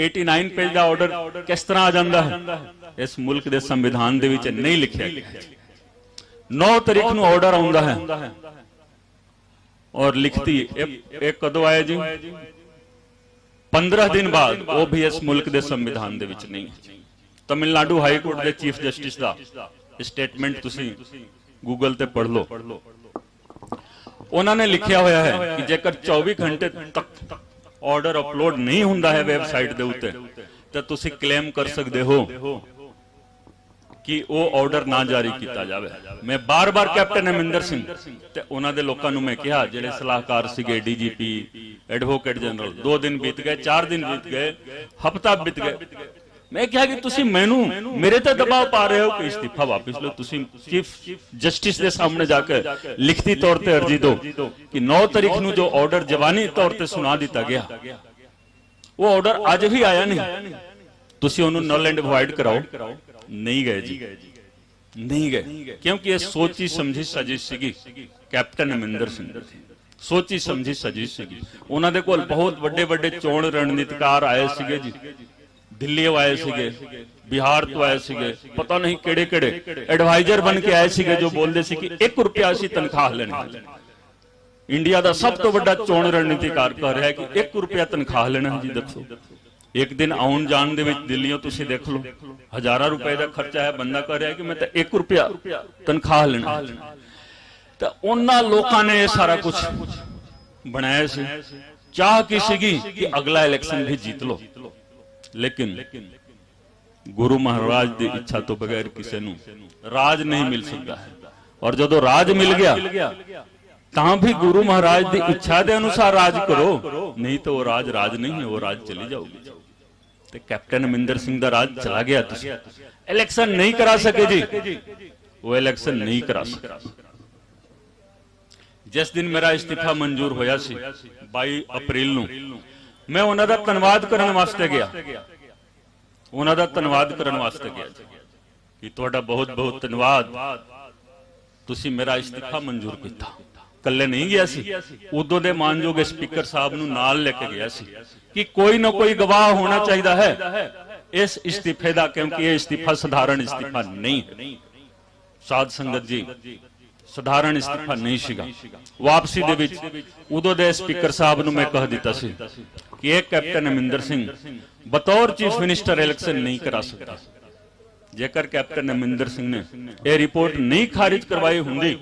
89 पेज का ऑर्डर किस तरह आ जाता है इस मुल्क के संविधान दे विच नहीं लिखिया। 9 तारीख नूं ऑर्डर आउंदा है और लिखती एक कदों आया जी 15 दिन बाद, वो भी इस मुल्क के संविधान दे विच नहीं। तमिलनाडु हाई कोर्ट के चीफ जस्टिस का स्टेटमेंट तुसी गूगल ते पढ़ लो, उन्होंने लिखिया होया है कि जेकर 24 घंटे तक ऑर्डर अपलोड नहीं हुंदा है वेबसाइट दे उत्ते ते तुसी क्लेम कर सकते हो कि वो ऑर्डर ना जारी किया जाए। मैं बार बार कैप्टन अमरिंदर सिंह ते उन्हां दे लोकां नूं मैं कहा, जिहड़े सलाहकार सीगे, डीजीपी, एडवोकेट जनरल, 2 दिन बीत गए, 4 दिन बीत गए, हफ्ता बीत गए, मैं कहा कि तुसी मैनू मेरे ते दबाव पा रहे हो कि इस्तीफा वापस लो। तुसी चीफ जस्टिस के सामने जाकर लिखती तौर पर अर्जी दो कि 9 तारीख नूं जो ऑर्डर जवानी तौर पर सुना दिता गया, वो ऑर्डर अज भी आया नहीं, तुसी उन्होंने नल एंड वॉइड कराओ। नहीं गए जी, नहीं गए, क्योंकि ये सोची समझी साजिश सीगी कैप्टन अमरिंदर सिंह, सोची समझी साजिश सीगी। उन्हां दे कोल बहुत बड़े बड़े चोण रणनीतिकार आए सीगे जी, दिल्ली आए सीगे, बिहार तो आए सीगे, पता नहीं केड़े केड़े एडवाइजर बन के आए सीगे जो बोलते सी कि 1 रुपया असीं तनख्वाह लेना। इंडिया का सब तो बड़ा चोण रणनीतिकार कह रहा है कि 1 रुपया तनख्वाह लेना है जी। देखो एक दिन आउन जान दे विच दिल्लियों तुसीं देख लो, हजारां रुपए का खर्चा है, बंदा कह रहा है कि मैं तो 1 रुपया तनख्वाह लेना। तो उन्हां लोकां ने सारा कुछ बनाया सी, चाह की सीगी कि अगला इलेक्शन भी जीत लो, लेकिन गुरु महाराज की इच्छा तो बगैर किसी नूं राज नहीं मिल सकता है। और जदों राज मिल गया तां भी गुरु महाराज की इच्छा के अनुसार राज करो, नहीं तो वो राज नहीं है, वो राज चली जाओगी। तो कैप्टन अमरिंदर सिंह का राज चला गया, इलेक्शन नहीं करा सके जी, वो इलेक्शन नहीं करा सके। जिस दिन मेरा इस्तीफा मंजूर होया सी 22 अप्रैल नूं, मैं उन्हां दा धन्नवाद करन वास्ते गया, उन्हां दा धन्नवाद करन वास्ते गया कि तुहाडा बहुत बहुत धन्नवाद, तुसीं मेरा इस्तीफा मंजूर कीता। कल्ले नहीं गया सी, उदों दे मानयोग स्पीकर साहब नूं नाल लेके गया सी कि कोई ना कोई गवाह होना चाहिए है इस इस्तीफे का, क्योंकि यह इस्तीफा साधारण इस्तीफा नहीं है। साध संगत जी, साधारण इस्तीफा नहीं सीगा। वापसी दे विच उदों दे स्पीकर साहब नूं मैं कह दिता सी कि एक कैप्टन अमरिंदर सिंह बतौर चीफ मिनिस्टर इलेक्शन नहीं करा सकता। जेकर कैप्टन अमरिंदर सिंह ने यह रिपोर्ट नहीं खारिज करवाई हुंदी,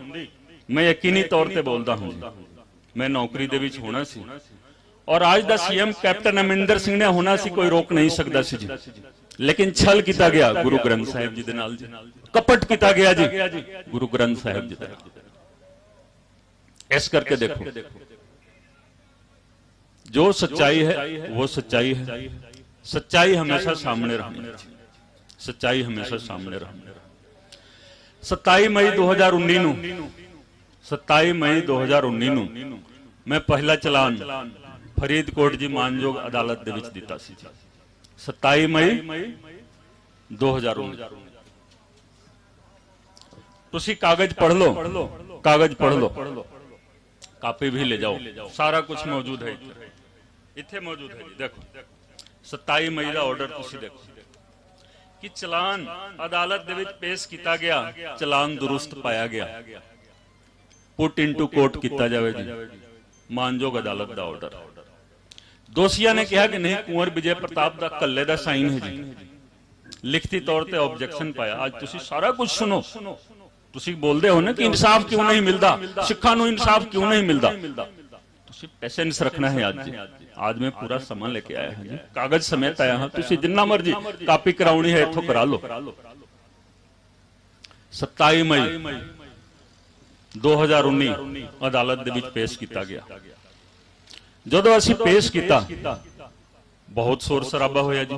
मैं यकीनी तौर पर बोलता हूं मैं नौकरी दे विच होना सी, और आज दा सीएम कैप्टन अमरिंदर सिंह ने होना सी, कोई रोक नहीं सकता सी जी। लेकिन छल किया गया गुरु ग्रंथ साहिब जी दे नाल जी, कपट किया गया जी गुरु ग्रंथ साहिब जी दे नाल। इस करके देखो, जो सच्चाई है वो सच्चाई है, सच्चाई हमेशा सामने रहनी चाहिए, सच्चाई हमेशा सामने रहनी। 27 मई 2019 नूं 27 मई 2019 नूं मैं पहला चलान फरीदकोट जी मानयोग अदालत दे विच दिता सी। 27 मई 2019 तुसी कागज पढ़ लो, कागज पढ़ लो, कापी भी ले जाओ, सारा कुछ मौजूद है, इत्थे मौजूद है जी। देखो 27 मई का ऑर्डर तुसी देखो कि चलान अदालत दे विच पेश किया गया, चलान दुरुस्त पाया गया, पुट इनटू कोर्ट किया जाए जी, मानयोग अदालत का ऑर्डर। दोषिया ने कहा कि नहीं, कुंवर विजय प्रताप का कल्ले का साइन है जी, लिखती तौर पर ऑब्जेक्शन पाया। आज तुसी सारा कुछ सुनो, तुसी बोलते हो ना कि इंसाफ क्यों नहीं मिलता, सिखा नूं इंसाफ क्यों नहीं मिलता, तुसी पेशेंस रखना है। आज जी, आज मैं पूरा समय लेके आया हूं जी, कागज समेत आया हूं, तुसी जिन्ना मर्जी कापी कराउणी है इत्थों करा लो। 27 मई 2019 अदालत दे विच पेश किया गया। जदों असीं पेश किया बहुत शोर शराबा होया जी,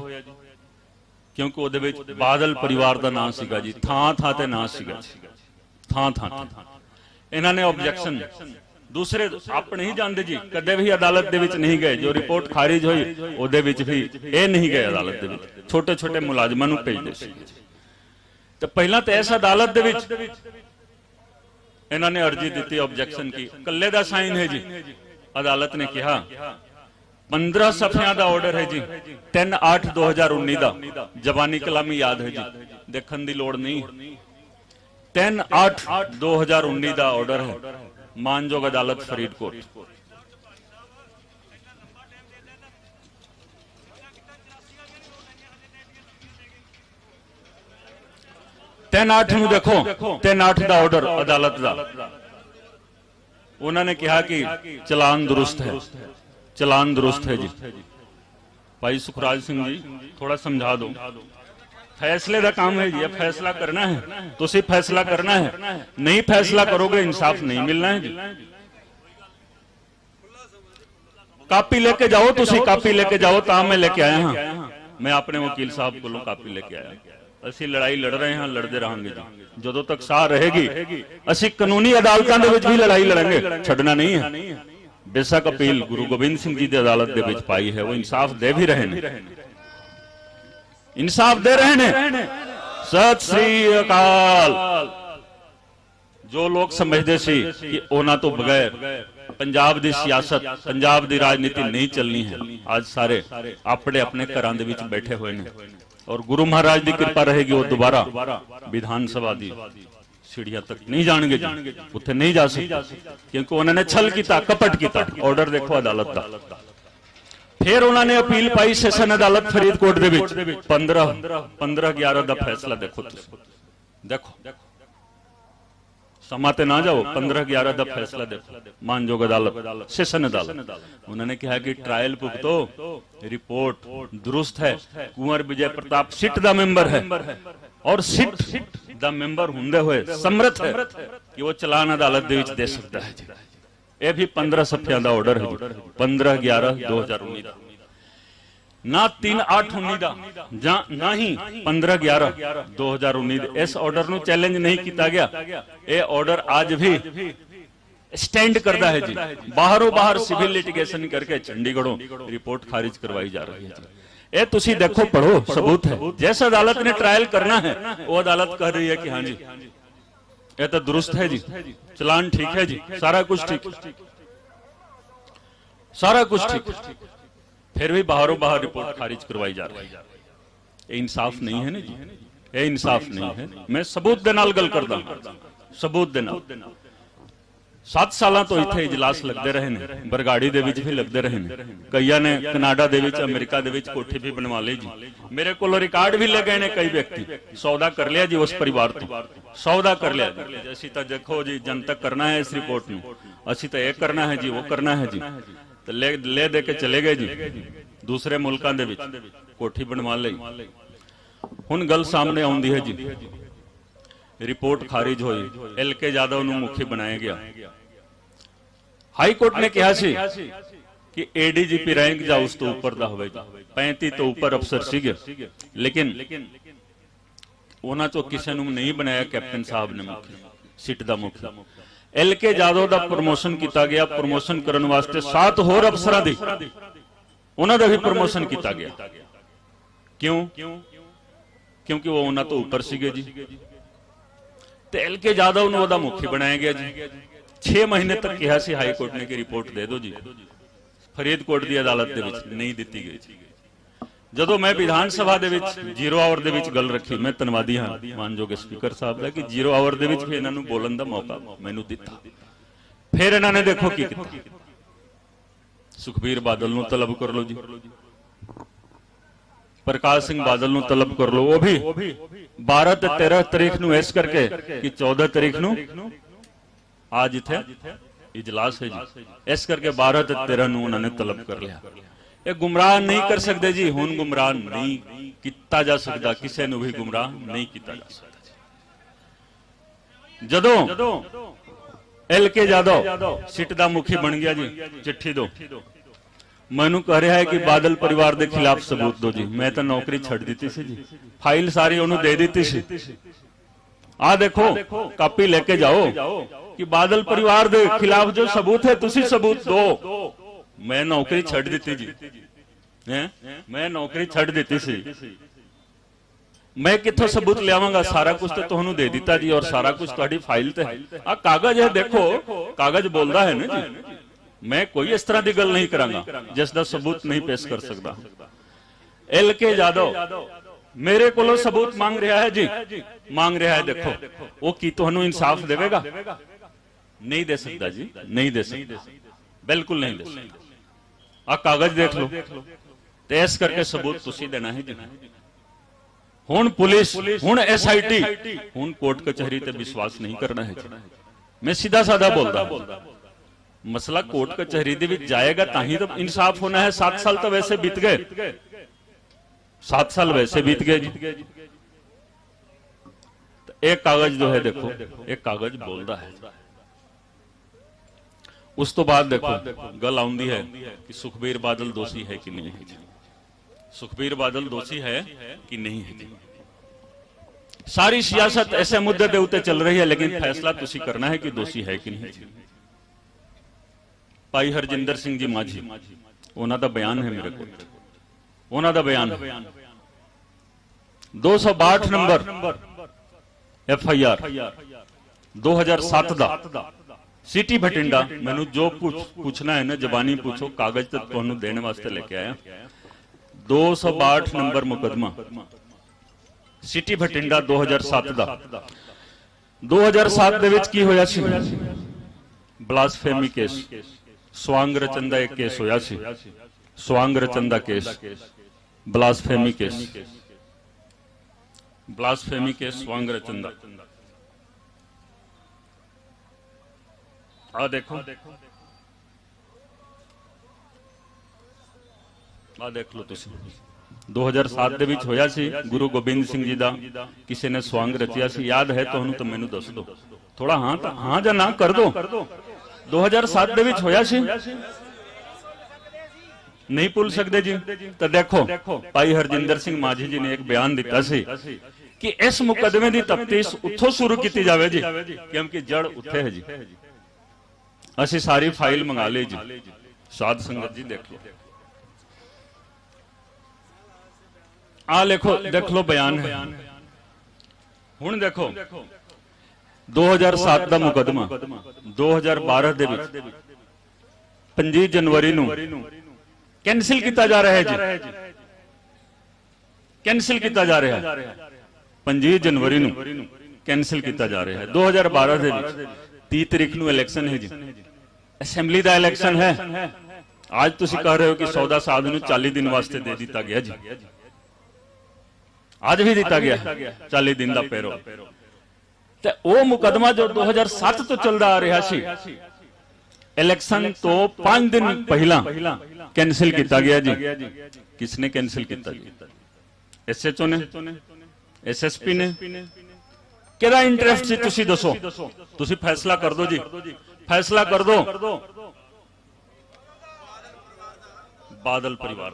क्योंकि उहदे विच बादल परिवार का नाम सीगा जी, थां थां ते नाम सीगा, थां थां इन्हां ने ऑब्जेक्शन दूसरे आप नहीं जानते जी, कदे भी अदालत दे विच नहीं गए। जो रिपोर्ट खारिज हुई उहदे विच भी ये नहीं गए अदालत दे विच, छोटे छोटे मुलाजमां नूं भेजदे सी। ते पहलां ते इस अदालत दे विच इन्होंने अर्जी दी, ऑब्जेक्शन की, कल्ले दा साइन है जी। अदालत ने कहा 15 सफियां दा ऑर्डर है जी, 3/8/2019 दा, जबानी कलामी याद है जी, देखने की लोड़ नहीं। 3/8/2019 दा ऑर्डर है, मानजोग अदालत फरीदकोट। 3/8 ਨੂੰ देखो, 3/8 ਦਾ ਆਰਡਰ अदालत ਦਾ। उन्होंने कहा कि चलान दुरुस्त है, चलान दुरुस्त है जी। भाई सुखराज सिंह जी थोड़ा समझा दो, फैसले का काम है जी, फैसला करना है, तुसी फैसला करना है, नहीं फैसला करोगे इंसाफ नहीं मिलना है जी। कापी लेके जाओ, तुसी कापी लेके जाओ, ता मैं लेके आया हाँ, मैं अपने वकील साहब को कापी लेके आया। ਅਸੀਂ ਲੜਾਈ ਲੜ ਰਹੇ ਹਾਂ, ਲੜਦੇ ਰਹਾਂਗੇ ਜੀ ਜਦੋਂ ਤੱਕ ਸਾਹ ਰਹੇਗੀ। ਅਸੀਂ ਕਾਨੂੰਨੀ ਅਦਾਲਤਾਂ ਦੇ ਵਿੱਚ ਵੀ ਲੜਾਈ ਲੜਾਂਗੇ, ਛੱਡਣਾ ਨਹੀਂ ਹੈ। ਬੇਸ਼ੱਕ ਅਪੀਲ ਗੁਰੂ ਗੋਬਿੰਦ ਸਿੰਘ ਜੀ ਦੀ ਅਦਾਲਤ ਦੇ ਵਿੱਚ ਪਾਈ ਹੈ, ਉਹ ਇਨਸਾਫ ਦੇ ਵੀ ਰਹੇ ਨੇ, ਇਨਸਾਫ ਦੇ ਰਹੇ ਨੇ। ਸਤਿ ਸ੍ਰੀ ਅਕਾਲ। ਜੋ ਲੋਕ ਸਮਝਦੇ ਸੀ ਕਿ ਉਹਨਾਂ ਤੋਂ ਬਗੈਰ ਪੰਜਾਬ ਦੀ ਸਿਆਸਤ, ਪੰਜਾਬ ਦੀ ਰਾਜਨੀਤੀ ਨਹੀਂ ਚੱਲਣੀ ਹੈ, ਅੱਜ ਸਾਰੇ ਆਪਣੇ ਆਪਣੇ ਘਰਾਂ ਦੇ ਵਿੱਚ ਬੈਠੇ ਹੋਏ ਨੇ। और गुरु महाराज की कृपा रहेगी, वो दोबारा विधानसभा दी सीढ़ियां तक नहीं जाएंगे, उत्थे नहीं जा सकते, क्योंकि उन्होंने छल किया, कपट किया। ऑर्डर देखो अदालत का। फिर उन्होंने अपील पाई सैशन अदालत फरीदकोट दे विच 15/11 का फैसला देखो, देखो समा ते ना जाओ, 15/11 का फैसला देखो, मानजोग अदालत, सैशन अदालत। उन्होंने कहा कि ट्रायल भुगतो, रिपोर्ट दुरुस्त है, कुंवर विजय प्रताप सिट दा मेंबर है, और सिट दा मेंबर होंदे हुए समर्थ है कि वो चलान अदालत दे विच दे सकता है। यह भी 15 सफियां दा ऑर्डर है, 15/11/2019 दा, ना 3/8/19 दा, ना ही 15/11/2019। इस ऑर्डर ਨੂੰ चैलेंज नहीं किया गया। यह ऑर्डर आज भी स्टैंड करता है जी। बाहरों बाहर सिविल लिटिगेशन करके चंडीगढ़ों रिपोर्ट खारिज करवाई जा रही है जी। ये तुसी देखो, पढ़ो, सबूत है। जिस अदालत ने ट्रायल करना है वो अदालत कह रही है कि हाँ जी ये तो दुरुस्त है जी, चलान ठीक है जी, सारा कुछ ठीक, सारा कुछ ठीक, फिर भी बाहरों बाहर रिपोर्ट खारिज करवाई जा रही है। ये इंसाफ नहीं है ना जी, ये इंसाफ नहीं है। मैं सबूत दे नाल गल करदा, सबूत दे नाल। 7 साल तो इत्थे इजलास लगते रहे ने, बरगाड़ी दे विच भी लगते रहे ने, कईयां ने कनाडा दे विच, अमेरिका दे विच कोठी भी बनवा ली जी। मेरे को रिकॉर्ड भी ले गए ने कई व्यक्ति, सौदा कर लिया जी उस परिवार तो, सौदा कर लिया। असी तो देखो जी जनतक करना है इस रिपोर्ट में, असी तो ये करना है जी, वो करना है जी, तो ले दे के चले गए जी दूसरे मुल्कां दे विच, कोठी बनवा लई। हुण गल सामने आउंदी है जी, रिपोर्ट खारिज हुई, LK यादव नूं मुखी बनाया गया। हाई कोर्ट ने कहा सी कि ADGP रैंक जा उस तो ऊपर दा होवे, 35 तो ऊपर अफसर सीगे, लेकिन उन्हां चों किसी नूं नहीं बनाया कैप्टन साहब ने मुखी, सिट दा मुखी। LK यादव दा प्रमोशन किया गया, प्रमोशन करने वास्ते 7 होर अफसरां दी उन्हां दा भी प्रमोशन किया गया। क्यों? क्योंकि वो उन्हां तो ऊपर सीगे जी। ते LK यादव नूं ओहदा मुखी बनाया गया जी। 6 महीने तक कहा सी हाई कोर्ट ने कि रिपोर्ट दे दो जी, फरीदकोट की अदालत दे विच नहीं दी गई। ਜਦੋਂ मैं विधान सभा ਦੇ ਵਿੱਚ 0 ਆਵਰ ਦੇ ਵਿੱਚ ਗੱਲ ਰੱਖੀ, मैं ਧੰਨਵਾਦੀ ਹਾਂ ਮਾਨਯੋਗ ਸਪੀਕਰ ਸਾਹਿਬ ਦਾ कि 0 ਆਵਰ ਦੇ ਵਿੱਚ ਵੀ ਇਹਨਾਂ ਨੂੰ ਬੋਲਣ ਦਾ ਮੌਕਾ ਮੈਨੂੰ ਦਿੱਤਾ। ਫਿਰ ਇਹਨਾਂ ਨੇ ਦੇਖੋ ਕੀ ਕੀਤਾ, ਸੁਖਬੀਰ ਬਾਦਲ ਨੂੰ ਤਲਬ ਕਰ ਲਓ ਜੀ, प्रकाश सिंह बादल ਨੂੰ तलब कर लो, वो भी 12 ਤੇ 13 तारीख ਨੂੰ ਇਸ ਕਰਕੇ कि 14 तारीख ਨੂੰ आज इत्थे इजलास है जी, इस करके 12 ਤੇ 13 ਨੂੰ ਉਹਨਾਂ ਨੇ तलब कर लिया। ये गुमराह नहीं कर सकते जी, हुण गुमराह नहीं किया जा सकता, किसी नूं भी गुमराह नहीं किया जा सकता। जदों LK यादव सिट दा मुखी बन गया जी, चिट्ठी दो, मैनू कह रहा है कि बादल परिवार के खिलाफ सबूत दो जी। मैं तो नौकरी छड़ दी सी जी, फाइल सारी उन्होंने दे दी सी। आ देखो कापी लेके जाओ कि बादल परिवार के खिलाफ जो सबूत है तुसी सबूत दो। मैं नौकरी छड़ दी जी, मैं नौकरी छड़ दी सी। मैं कितों सबूत लियावांगा? सारा कुछ तो तुहानू दे दिता जी, और सारा कुछ तुहाडी फाइल ते है। आ कागज है, देखो कागज बोलदा है ना जी। मैं कोई इस तरह की गल नहीं करांगा जिसका सबूत नहीं पेश कर सकता। LK यादव मेरे को सबूत मांग रहा है जी, मांग रहा है। देखो वो की तुहानू इंसाफ देवेगा? नहीं दे सकता जी, नहीं दे सकता, बिल्कुल नहीं दे सकता। आ कागज देख लो, तो इस करके सबूत तुसी देना है जी। हुण पुलिस, हुण SIT, हुण कोर्ट कचहरी ते विश्वास नहीं करना है जी। मैं सीधा साधा बोलदा, मसला कोर्ट कचहरी दे विच जाएगा ताही तो इंसाफ होना है। 7 साल तो वैसे बीत गए, 7 साल वैसे बीत गए जी। तो एक कागज जो है, देखो एक कागज बोलता है। उस तो बाद देखो गल आउंदी है कि सुखबीर बादल दोषी है कि नहीं है। सुखबीर बादल दोषी है कि नहीं है। सारी सियासत ऐसे मुद्दे के उत्ते चल रही है, लेकिन फैसला तुसी करना है कि दोषी है कि नहीं। भाई हरजिंदर सिंह जी माझी, उन्होंने बयान है मेरे को, उन्होंने बयान 262 नंबर FIR 2007 दा सिटी भटिंडा। मैनू जो पूछना है ना जबानी पूछो, कागज तो तुहानू देने वास्ते लेके आया। 262 नंबर मुकदमा सिटी भटिंडा 2007 दा। 2007 दे विच की होया सी? ब्लासफेमी केस, स्वांग रचन दा एक केस होया सी। स्वांग रचन दा case, blasphemy case, blasphemy case स्वांग रचन दा। आ देखो, आ देख लो तुसी। 2007 दे विच होया सी। गुरु गोबिंद सिंह जी दा किसी ने स्वांग रचिया सी। याद है तुहानू तो मैनू दस दो थोड़ा, हाँ जां ना कर दो। 2007 दे विच होया सी, नहीं भूल सकते जी। तो देखो भाई हरजिंदर सिंह माझी जी ने एक बयान दिता सी कि इस मुकदमे की तफ्तीश उत्थों शुरू की जाए जी, क्योंकि जड़ उत्थे है जी। असी सारी फाइल मंगा ली जी। साध संगत जी देख लो, आ देखो, देख लो बयान है। हुण देखो 2007 का मुकदमा 2012 दे विच 25 जनवरी नूं कैंसिल किया जा रहा है जी। कैंसिल किया जा रहा है 25 जनवरी नूं कैंसिल किया जा रहा है। 2012 दे विच 30 तारीख नूं इलैक्शन है जी, असैम्बली का इलैक्शन है। आज तुसीं कह रहे हो कि सौदा साध नूं 40 दिन वास्ते दे दिता गया जी। आज भी दिता गया 40 दिन का पैरो। ते वो मुकदमा जो 2007 तो चलता आ रहा सी, इलैक्शन तो 5 दिन पहला कैंसिल किया गया जी। किसने कैंसिल किया जी? SHO ने, SSP ने। केदा इंटरेस्ट सी तुसी दसो, तुसी फैसला कर दो जी, फैसला कर दो। बादल परिवार,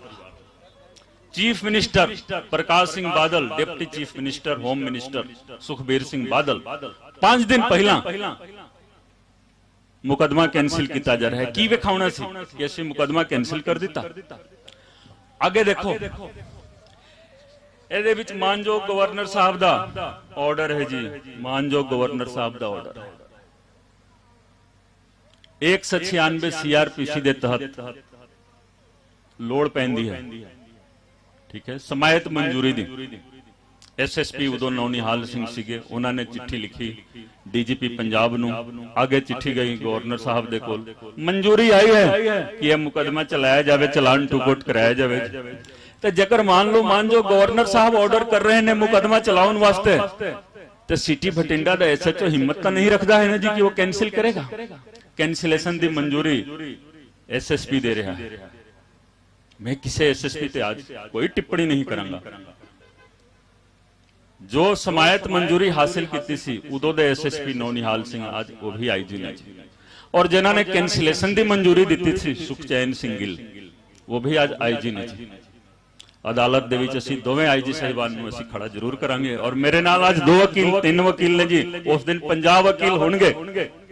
chief minister Prakash Singh Badal, deputy chief minister home minister Sukhbir Singh Badal 5 दिन पहला मुकदमा कैंसिल किया जा रहा है। की विखाउना सी कि असीं मुकदमा कैंसिल कर दिता। आगे देखो, ਇਹਦੇ ਵਿੱਚ ਮਾਨਯੋਗ ਗਵਰਨਰ ਸਾਹਿਬ ਦਾ ਆਰਡਰ ਹੈ ਜੀ। ਮਾਨਯੋਗ ਗਵਰਨਰ ਸਾਹਿਬ ਦਾ ਆਰਡਰ ਹੈ 196 CRPC ਦੇ ਤਹਿਤ ਲੋੜ ਪੈਂਦੀ ਹੈ, ਠੀਕ ਹੈ, ਸਮਾਇਤ ਮਨਜ਼ੂਰੀ ਦੀ। SSP ਉਦੋਂ ਨੌਨਿਹਾਲ ਸਿੰਘ ਸੀਗੇ, ਉਹਨਾਂ ਨੇ ਚਿੱਠੀ ਲਿਖੀ DGP ਪੰਜਾਬ ਨੂੰ। ਅੱਗੇ ਚਿੱਠੀ ਗਈ ਗਵਰਨਰ ਸਾਹਿਬ ਦੇ ਕੋਲ, ਮਨਜ਼ੂਰੀ ਆਈ ਹੈ ਕਿ ਇਹ ਮੁਕਦਮਾ ਚਲਾਇਆ ਜਾਵੇ, ਚਲਾਨ ਟੂ ਕੋਰਟ कराया ਜਾਵੇ। तो जेकर मान लो जो गवर्नर साहब ऑर्डर कर रहे हैं मुकदमा चलाने वास्ते, तो सिटी भटिंडा का SHO हिम्मत तो नहीं रखता है ना जी कि वो कैंसिल करेगा। कैंसिलेशन की मंजूरी SSP दे रहा है। मैं किसी SSP ते आज कोई टिप्पणी नहीं करांगा। जो समायत मंजूरी हासिल की सी उदों दे SSP नौनिहाल सिंह आज वो भी IG ने, और जिन्होंने कैंसिलेशन की मंजूरी दी थी सुखचैन सिंह गिल, वो भी आज IG ने। अदालत दे विच असीं दोवें IG साहिबान नूं असीं खड़ा जरूर करांगे। और मेरे नाल आज 2 वकील 3 वकील ने जी, उस दिन 50 वकील होंगे।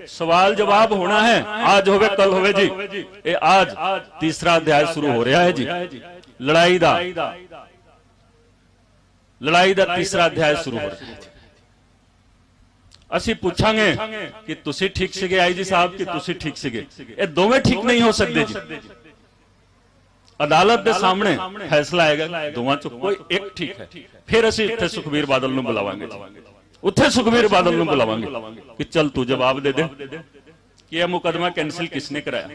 सवाल जवाब होना है, आज होवे कल होवे जी। ये आज तीसरा अध्याय शुरू हो रहा है जी लड़ाई दा। लड़ाई का तीसरा अध्याय शुरू हो रहा है। ਅਸੀਂ ਪੁੱਛਾਂਗੇ ਕਿ ਤੁਸੀਂ ਠੀਕ ਸੀਗੇ ਆਈਜੀ ਸਾਹਿਬ ਕਿ ਤੁਸੀਂ ਠੀਕ ਸੀਗੇ? ਇਹ ਦੋਵੇਂ ਠੀਕ ਨਹੀਂ ਹੋ ਸਕਦੇ ਜੀ। ਅਦਾਲਤ ਦੇ ਸਾਹਮਣੇ ਫੈਸਲਾ ਆਏਗਾ, ਦੋਵਾਂ ਚੋਂ ਕੋਈ ਇੱਕ ਠੀਕ ਹੈ, ਫਿਰ ਅਸੀਂ ਇੱਥੇ ਸੁਖਬੀਰ ਬਾਦਲ ਨੂੰ ਬੁਲਾਵਾਂਗੇ, ਉੱਥੇ ਸੁਖਬੀਰ ਬਾਦਲ ਨੂੰ ਬੁਲਾਵਾਂਗੇ ਕਿ ਚੱਲ ਤੂੰ ਜਵਾਬ ਦੇ ਦੇ ਕਿ ਇਹ ਮੁਕਦਮਾ ਕੈਂਸਲ ਕਿਸਨੇ ਕਰਾਇਆ,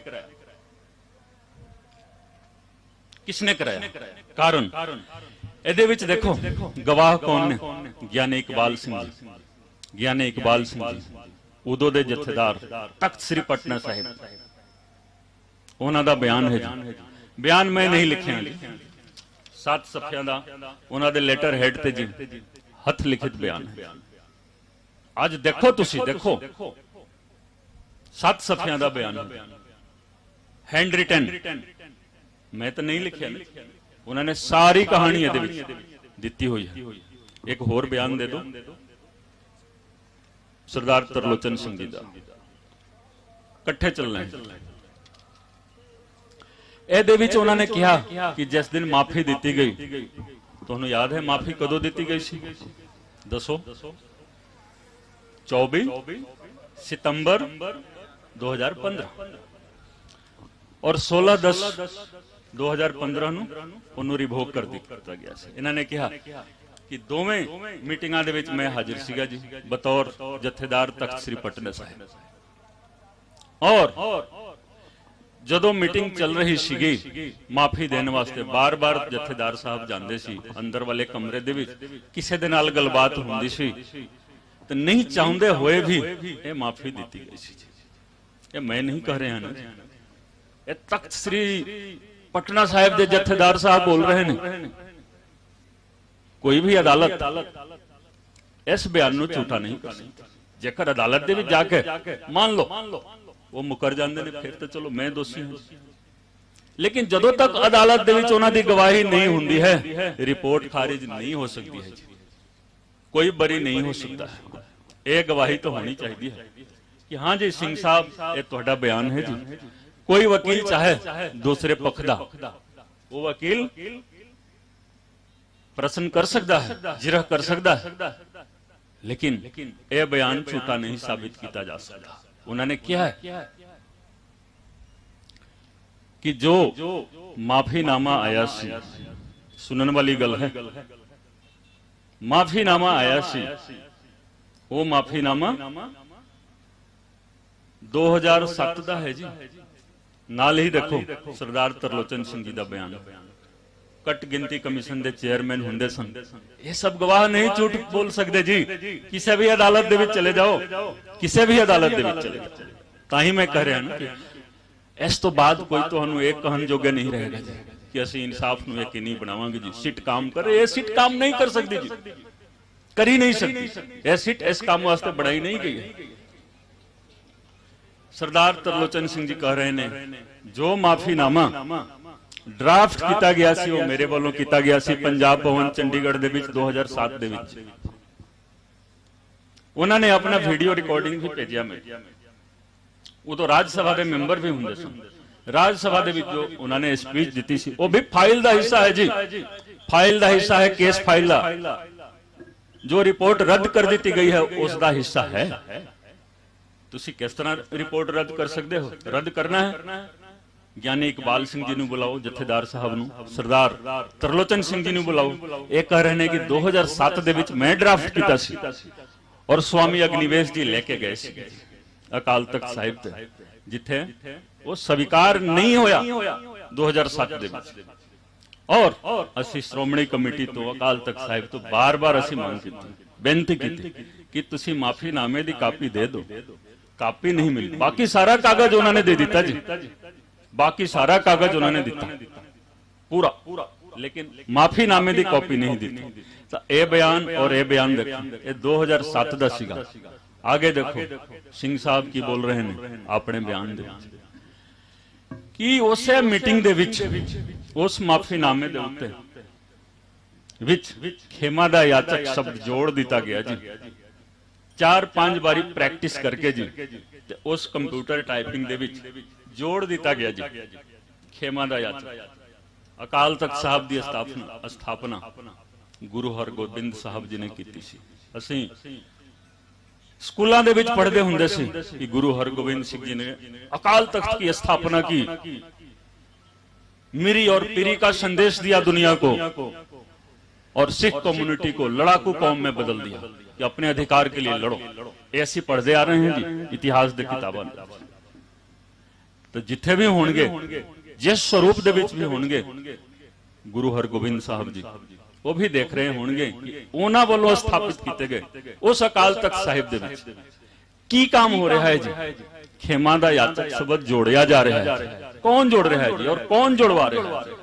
ਕਿਸਨੇ ਕਰਾਇਆ। ਕਾਰਨ ਇਹਦੇ ਵਿੱਚ ਦੇਖੋ ਗਵਾਹ ਕੌਣ ਨੇ? ਗਿਆਨੀ ਇਕਬਾਲ ਸਿੰਘ ਜੀ। ਗਿਆਨੀ ਇਕਬਾਲ ਸਿੰਘ ਜੀ ਉਦੋਂ ਦੇ ਜਥੇਦਾਰ ਤਖਤ ਸ੍ਰੀ ਪਟਨਾ ਸਾਹਿਬ, ਉਹਨਾਂ ਦਾ ਬਿਆਨ ਹੈ ਜੀ। ਬਿਆਨ ਮੈਂ ਨਹੀਂ ਲਿਖਿਆ ਜੀ, 7 ਸਫ਼ਿਆਂ ਦਾ ਉਹਨਾਂ ਦੇ ਲੈਟਰ ਹੈਡ ਤੇ ਜੀ ਹੱਥ ਲਿਖਿਤ ਬਿਆਨ ਹੈ। ਅੱਜ ਦੇਖੋ ਤੁਸੀਂ, ਦੇਖੋ 7 ਸਫ਼ਿਆਂ ਦਾ ਬਿਆਨ ਹੈ, ਹੈਂਡ ਰਿਟਨ, ਮੈਂ ਤਾਂ ਨਹੀਂ ਲਿਖਿਆ, ਉਹਨਾਂ ਨੇ ਸਾਰੀ ਕਹਾਣੀ ਇਹਦੇ ਵਿੱਚ ਦਿੱਤੀ ਹੋਈ ਹੈ। ਇੱਕ ਹੋਰ ਬਿਆਨ ਦੇ ਦਿਓ ਸਰਦਾਰ ਤਰਲੋਚਨ ਸਿੰਘ ਜੀ ਦਾ, ਇਕੱਠੇ ਚੱਲਣਾ ਹੈ। ਇਹਦੇ ਵਿੱਚ ਉਹਨਾਂ ਨੇ ਕਿਹਾ ਕਿ ਜਿਸ ਦਿਨ ਮਾਫੀ ਦਿੱਤੀ ਗਈ, ਤੁਹਾਨੂੰ ਯਾਦ ਹੈ ਮਾਫੀ ਕਦੋਂ ਦਿੱਤੀ ਗਈ ਸੀ? ਦੱਸੋ। 24 सितंबर 2015 ਔਰ 16/10/2015 ਨੂੰ ਉਹਨੂੰ ਰਿਵੋਕ ਕਰ ਦਿੱਤਾ ਗਿਆ ਸੀ। ਇਹਨਾਂ ਨੇ ਕਿਹਾ ਕਿ ਦੋਵੇਂ ਮੀਟਿੰਗਾਂ ਦੇ ਵਿੱਚ ਮੈਂ ਹਾਜ਼ਰ ਸੀਗਾ ਜੀ ਬਤੌਰ ਜਥੇਦਾਰ ਤਖਤ ਸ੍ਰੀ ਪਟਨਾ ਸਾਹਿਬ, ਔਰ ਜਦੋਂ ਮੀਟਿੰਗ ਚੱਲ ਰਹੀ ਸੀਗੀ ਮਾਫੀ ਦੇਣ ਵਾਸਤੇ ਬਾਰ-ਬਾਰ ਜਥੇਦਾਰ ਸਾਹਿਬ ਜਾਂਦੇ ਸੀ ਅੰਦਰ ਵਾਲੇ ਕਮਰੇ ਦੇ ਵਿੱਚ, ਕਿਸੇ ਦੇ ਨਾਲ ਗੱਲਬਾਤ ਹੁੰਦੀ ਸੀ ਤੇ ਨਹੀਂ ਚਾਹੁੰਦੇ ਹੋਏ ਵੀ ਇਹ ਮਾਫੀ ਦਿੱਤੀ ਗਈ ਸੀ। ਇਹ ਮੈਂ ਨਹੀਂ ਕਹਿ ਰਿਹਾ ਨਾ, ਇਹ ਤਖਤ ਸ੍ਰੀ ਪਟਨਾ ਸਾਹਿਬ ਦੇ ਜਥੇਦਾਰ ਸਾਹਿਬ ਬੋਲ ਰਹੇ ਨੇ। ਕੋਈ ਵੀ ਅਦਾਲਤ ਇਸ ਬਿਆਨ ਨੂੰ ਝੂਠਾ ਨਹੀਂ ਕਰ ਸਕਦੀ। ਜੇਕਰ ਅਦਾਲਤ ਦੇ ਵਿੱਚ ਜਾ ਕੇ ਮੰਨ ਲਓ ਉਹ ਮੁਕਰ ਜਾਂਦੇ ਨੇ, ਫਿਰ ਤਾਂ ਚਲੋ ਮੈਂ ਦੋਸ਼ੀ ਹਾਂ, ਲੇਕਿਨ ਜਦੋਂ ਤੱਕ ਅਦਾਲਤ ਦੇ ਵਿੱਚ ਉਹਨਾਂ ਦੀ ਗਵਾਹੀ ਨਹੀਂ ਹੁੰਦੀ ਹੈ ਰਿਪੋਰਟ ਖਾਰਿਜ ਨਹੀਂ ਹੋ ਸਕਦੀ ਹੈ ਜੀ, ਕੋਈ ਬਰੀ ਨਹੀਂ ਹੋ ਸਕਦਾ ਹੈ। ਇਹ ਗਵਾਹੀ ਤਾਂ ਹੋਣੀ ਚਾਹੀਦੀ ਹੈ ਕਿ ਹਾਂ ਜੀ ਸਿੰਘ ਸਾਹਿਬ ਇਹ ਤੁਹਾਡਾ ਬਿਆਨ ਹੈ ਜੀ। ਕੋਈ ਵਕੀਲ ਚਾਹੇ ਦੂਸਰੇ ਪੱਖ ਦਾ, ਉਹ ਵਕੀਲ प्रश्न कर सकता है, जिरह कर सकता है, लेकिन यह बयान झूठा नहीं साबित किया जा सकता। उन्होंने क्या है कि जो माफीनामा आया सी, सुनने वाली गल है, माफीनामा आया सी, वो माफीनामा 2007 का है जी। नाल ही देखो सरदार तरलोचन सिंह जी का बयान, कट गिनती कमीशन के चेयरमैन होंगे सन। ये सब गवाह नहीं झूठ बोल सकते जी। किसी भी अदालत दे विच चले जाओ, किसी भी अदालत दे विच चले जाओ, ताही मैं कह रहा कि इस तो बाद कोई तुहानू एक कहन जोगे नहीं रहेगा कि असीं इंसाफ नू यकीनी बनावांगे जी। सिट काम करे, ये सिट काम नहीं कर सकती जी, कर ही नहीं सकती। यह सिट इस काम वास्ते बनाई नहीं गई है। सरदार तरलोचन सिंह जी कह रहे ने जो माफीनामा ड्राफ्ट किया गया सी, वो मेरे वालों किया गया सी पंजाब भवन चंडीगढ़ दे विच 2007 दे विच। उन्होंने अपना वीडियो रिकॉर्डिंग भी भेजा। मैं उदों राज सभा के मैंबर भी होंगे सन। राज सभा दे विच जो उन्होंने स्पीच दी सी वो भी फाइल का हिस्सा है जी, फाइल का हिस्सा है, केस फाइल का। जो रिपोर्ट रद्द कर दी गई है उसका हिस्सा है। तुसी किस तरह रिपोर्ट रद्द कर सकते हो? रद्द करना है ज्ञानी इकबाल सिंह जी बुलाओ, जथेदार साहब नू, सरदार तरलोचन सिंह जी बुलाओ। ये कह रहे हैं कि 2007 दे विच मैं ड्राफ्ट किया सी और स्वामी अग्निवेश जी लेके गए सी अकाल तख्त साहिब ते, जिथे वो स्वीकार नहीं होया 2007 दे विच। और असी श्रोमणी कमेटी तो अकाल तख्त साहिब तो बार बार असी मांग की, बेनती की कि तुसी माफीनामे दी कापी दे दो। कापी नहीं मिली, बाकी सारा कागज उन्होंने दे दिता जी, बाकी सारा कागज उन्होंने दिता पूरा, लेकिन माफीनामे की कॉपी नहीं दी। तो यह बयान और यह बयान देखो, ये 2007 का सीगा। आगे देखो सिंह साहब की बोल रहे हैं अपने बयान दे कि उस मीटिंग दे विच उस माफीनामे दे उत्ते विच खेमा दा याचक शब्द जोड़ दिता गया जी। 4-5 बारी प्रैक्टिस करके जी ते उस कंप्यूटर टाइपिंग दे विच जोड़ दिता गया जी खेमा दा याचक। अकाल तख्त साहब की स्थापना ਗੁਰੂ ਹਰਗੋਬਿੰਦ ਸਾਹਿਬ ਜੀ ਨੇ ਕੀਤੀ ਸੀ। ਅਸੀਂ ਸਕੂਲਾਂ ਦੇ ਵਿੱਚ ਪੜ੍ਹਦੇ ਹੁੰਦੇ ਸੀ ਕਿ ਗੁਰੂ ਹਰਗੋਬਿੰਦ ਸਿੰਘ जी ने अकाल तख्त की स्थापना की, मीरी और पीरी का संदेश दिया दुनिया को और सिख कम्युनिटी को लड़ाकू कौम में बदल दिया कि अपने अधिकार के लिए लड़ो। ऐसी पढ़ते आ रहे हैं जी इतिहास की किताबां। तो जिथे भी होंगे, जिस स्वरूप दे विच भी होंगे, गुरु हरगोबिंद साहब जी वो भी देख रहे होंगे कि उन्हां वालों स्थापित किए गए उस अकाल तख्त साहिब दे विच की काम हो रहा है जी। खेमा दा याचक शब्द जोड़िया जा रहा है। कौन जोड़ रहा है जी और कौन जुड़वा रहा है?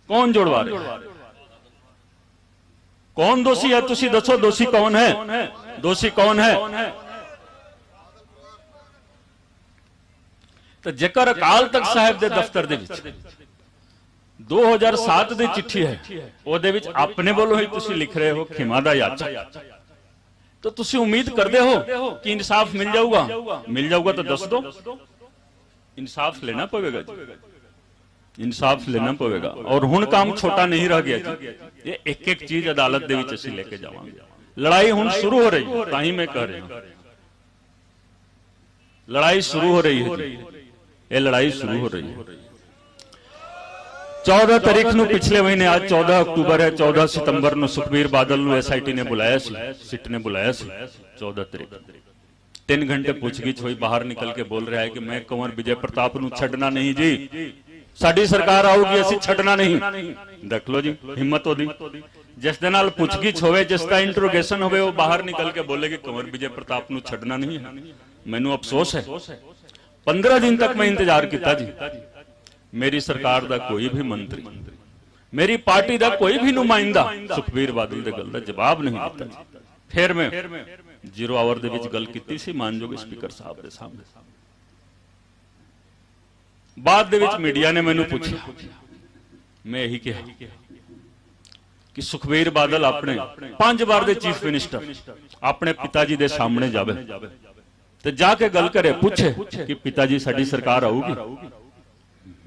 कौन जुड़वा रहा है? कौन दोषी है? तुसी दसो दोषी कौन है? दोषी कौन है? तो जेकर अकाल तख्त साहिब दे दफ्तर दे विच 2007 ਦੀ ਚਿੱਠੀ ਹੈ, ਉਹਦੇ ਵਿੱਚ ਆਪਣੇ ਵੱਲੋਂ ਹੀ ਤੁਸੀਂ ਲਿਖ ਰਹੇ ਹੋ ਖਿਮਾ ਦਾ याचक, तो ਤੁਸੀਂ उम्मीद करते हो कि इंसाफ मिल जाऊगा। मिल जाऊगा तो दस दो। इंसाफ लेना पड़ेगा जी, इंसाफ लेना पड़ेगा। और हुण काम छोटा नहीं रह गया जी, ये एक एक चीज अदालत दे विच ਅਸੀਂ ਲੈ ਕੇ ਜਾਵਾਂਗੇ। लड़ाई हुण शुरू हो रही है, तां ही मैं कह रहा हूं लड़ाई शुरू हो रही है जी, ये लड़ाई शुरू हो रही है। 14 तारीख ਨੂੰ पिछले महीने, आज 14 अक्टूबर है, 14 सितंबर ਨੂੰ ਸੁਖਬੀਰ ਬਾਦਲ ਨੂੰ SIT ਨੇ ਬੁਲਾਇਆ ਸੀ, ਸਿੱਟ ਨੇ ਬੁਲਾਇਆ ਸੀ 14 ਤਾਰੀਖ। 3 घंटे ਪੁੱਛਗਿੱਛ ਹੋਈ, ਬਾਹਰ ਨਿਕਲ ਕੇ ਬੋਲ ਰਿਹਾ ਹੈ ਕਿ ਮੈਂ ਕੰਵਰ ਵਿਜੇ ਪ੍ਰਤਾਪ ਨੂੰ ਛੱਡਣਾ ਨਹੀਂ ਜੀ, ਸਾਡੀ ਸਰਕਾਰ ਆਊਗੀ ਅਸੀਂ ਛੱਡਣਾ ਨਹੀਂ। ਦੇਖ ਲਓ ਜੀ ਹਿੰਮਤ ਉਹਦੀ। ਜਿਸ ਦੇ ਨਾਲ ਪੁੱਛਗਿੱਛ ਹੋਵੇ, ਜਿਸ ਦਾ ਇੰਟਰੋਗੇਸ਼ਨ ਹੋਵੇ, ਉਹ ਬਾਹਰ ਨਿਕਲ ਕੇ ਬੋਲੇ ਕਿ ਕੰਵਰ ਵਿਜੇ ਪ੍ਰਤਾਪ ਨੂੰ ਛੱਡਣਾ ਨਹੀਂ ਹੈ। ਮੈਨੂੰ ਅਫਸੋਸ ਹੈ। 15 दिन तक मैं इंतजार किया जी। मेरी सरकार दा कोई भी मंत्री, मेरी पार्टी दा कोई भी नुमाइंदा सुखबीर बादल दे गल दा जवाब नहीं दिता। फिर मैं 0 आवर दे विच गल कीती सी मानयोग स्पीकर साहब दे सामने। बाद दे विच मीडिया ने मैनू पूछा, मैं यही कहा कि सुखबीर बादल अपने 5 बार दे चीफ मिनिस्टर अपने पिताजी दे सामने जावे ते जाके गल करे, पूछे कि पिताजी साडी सरकार आऊगी।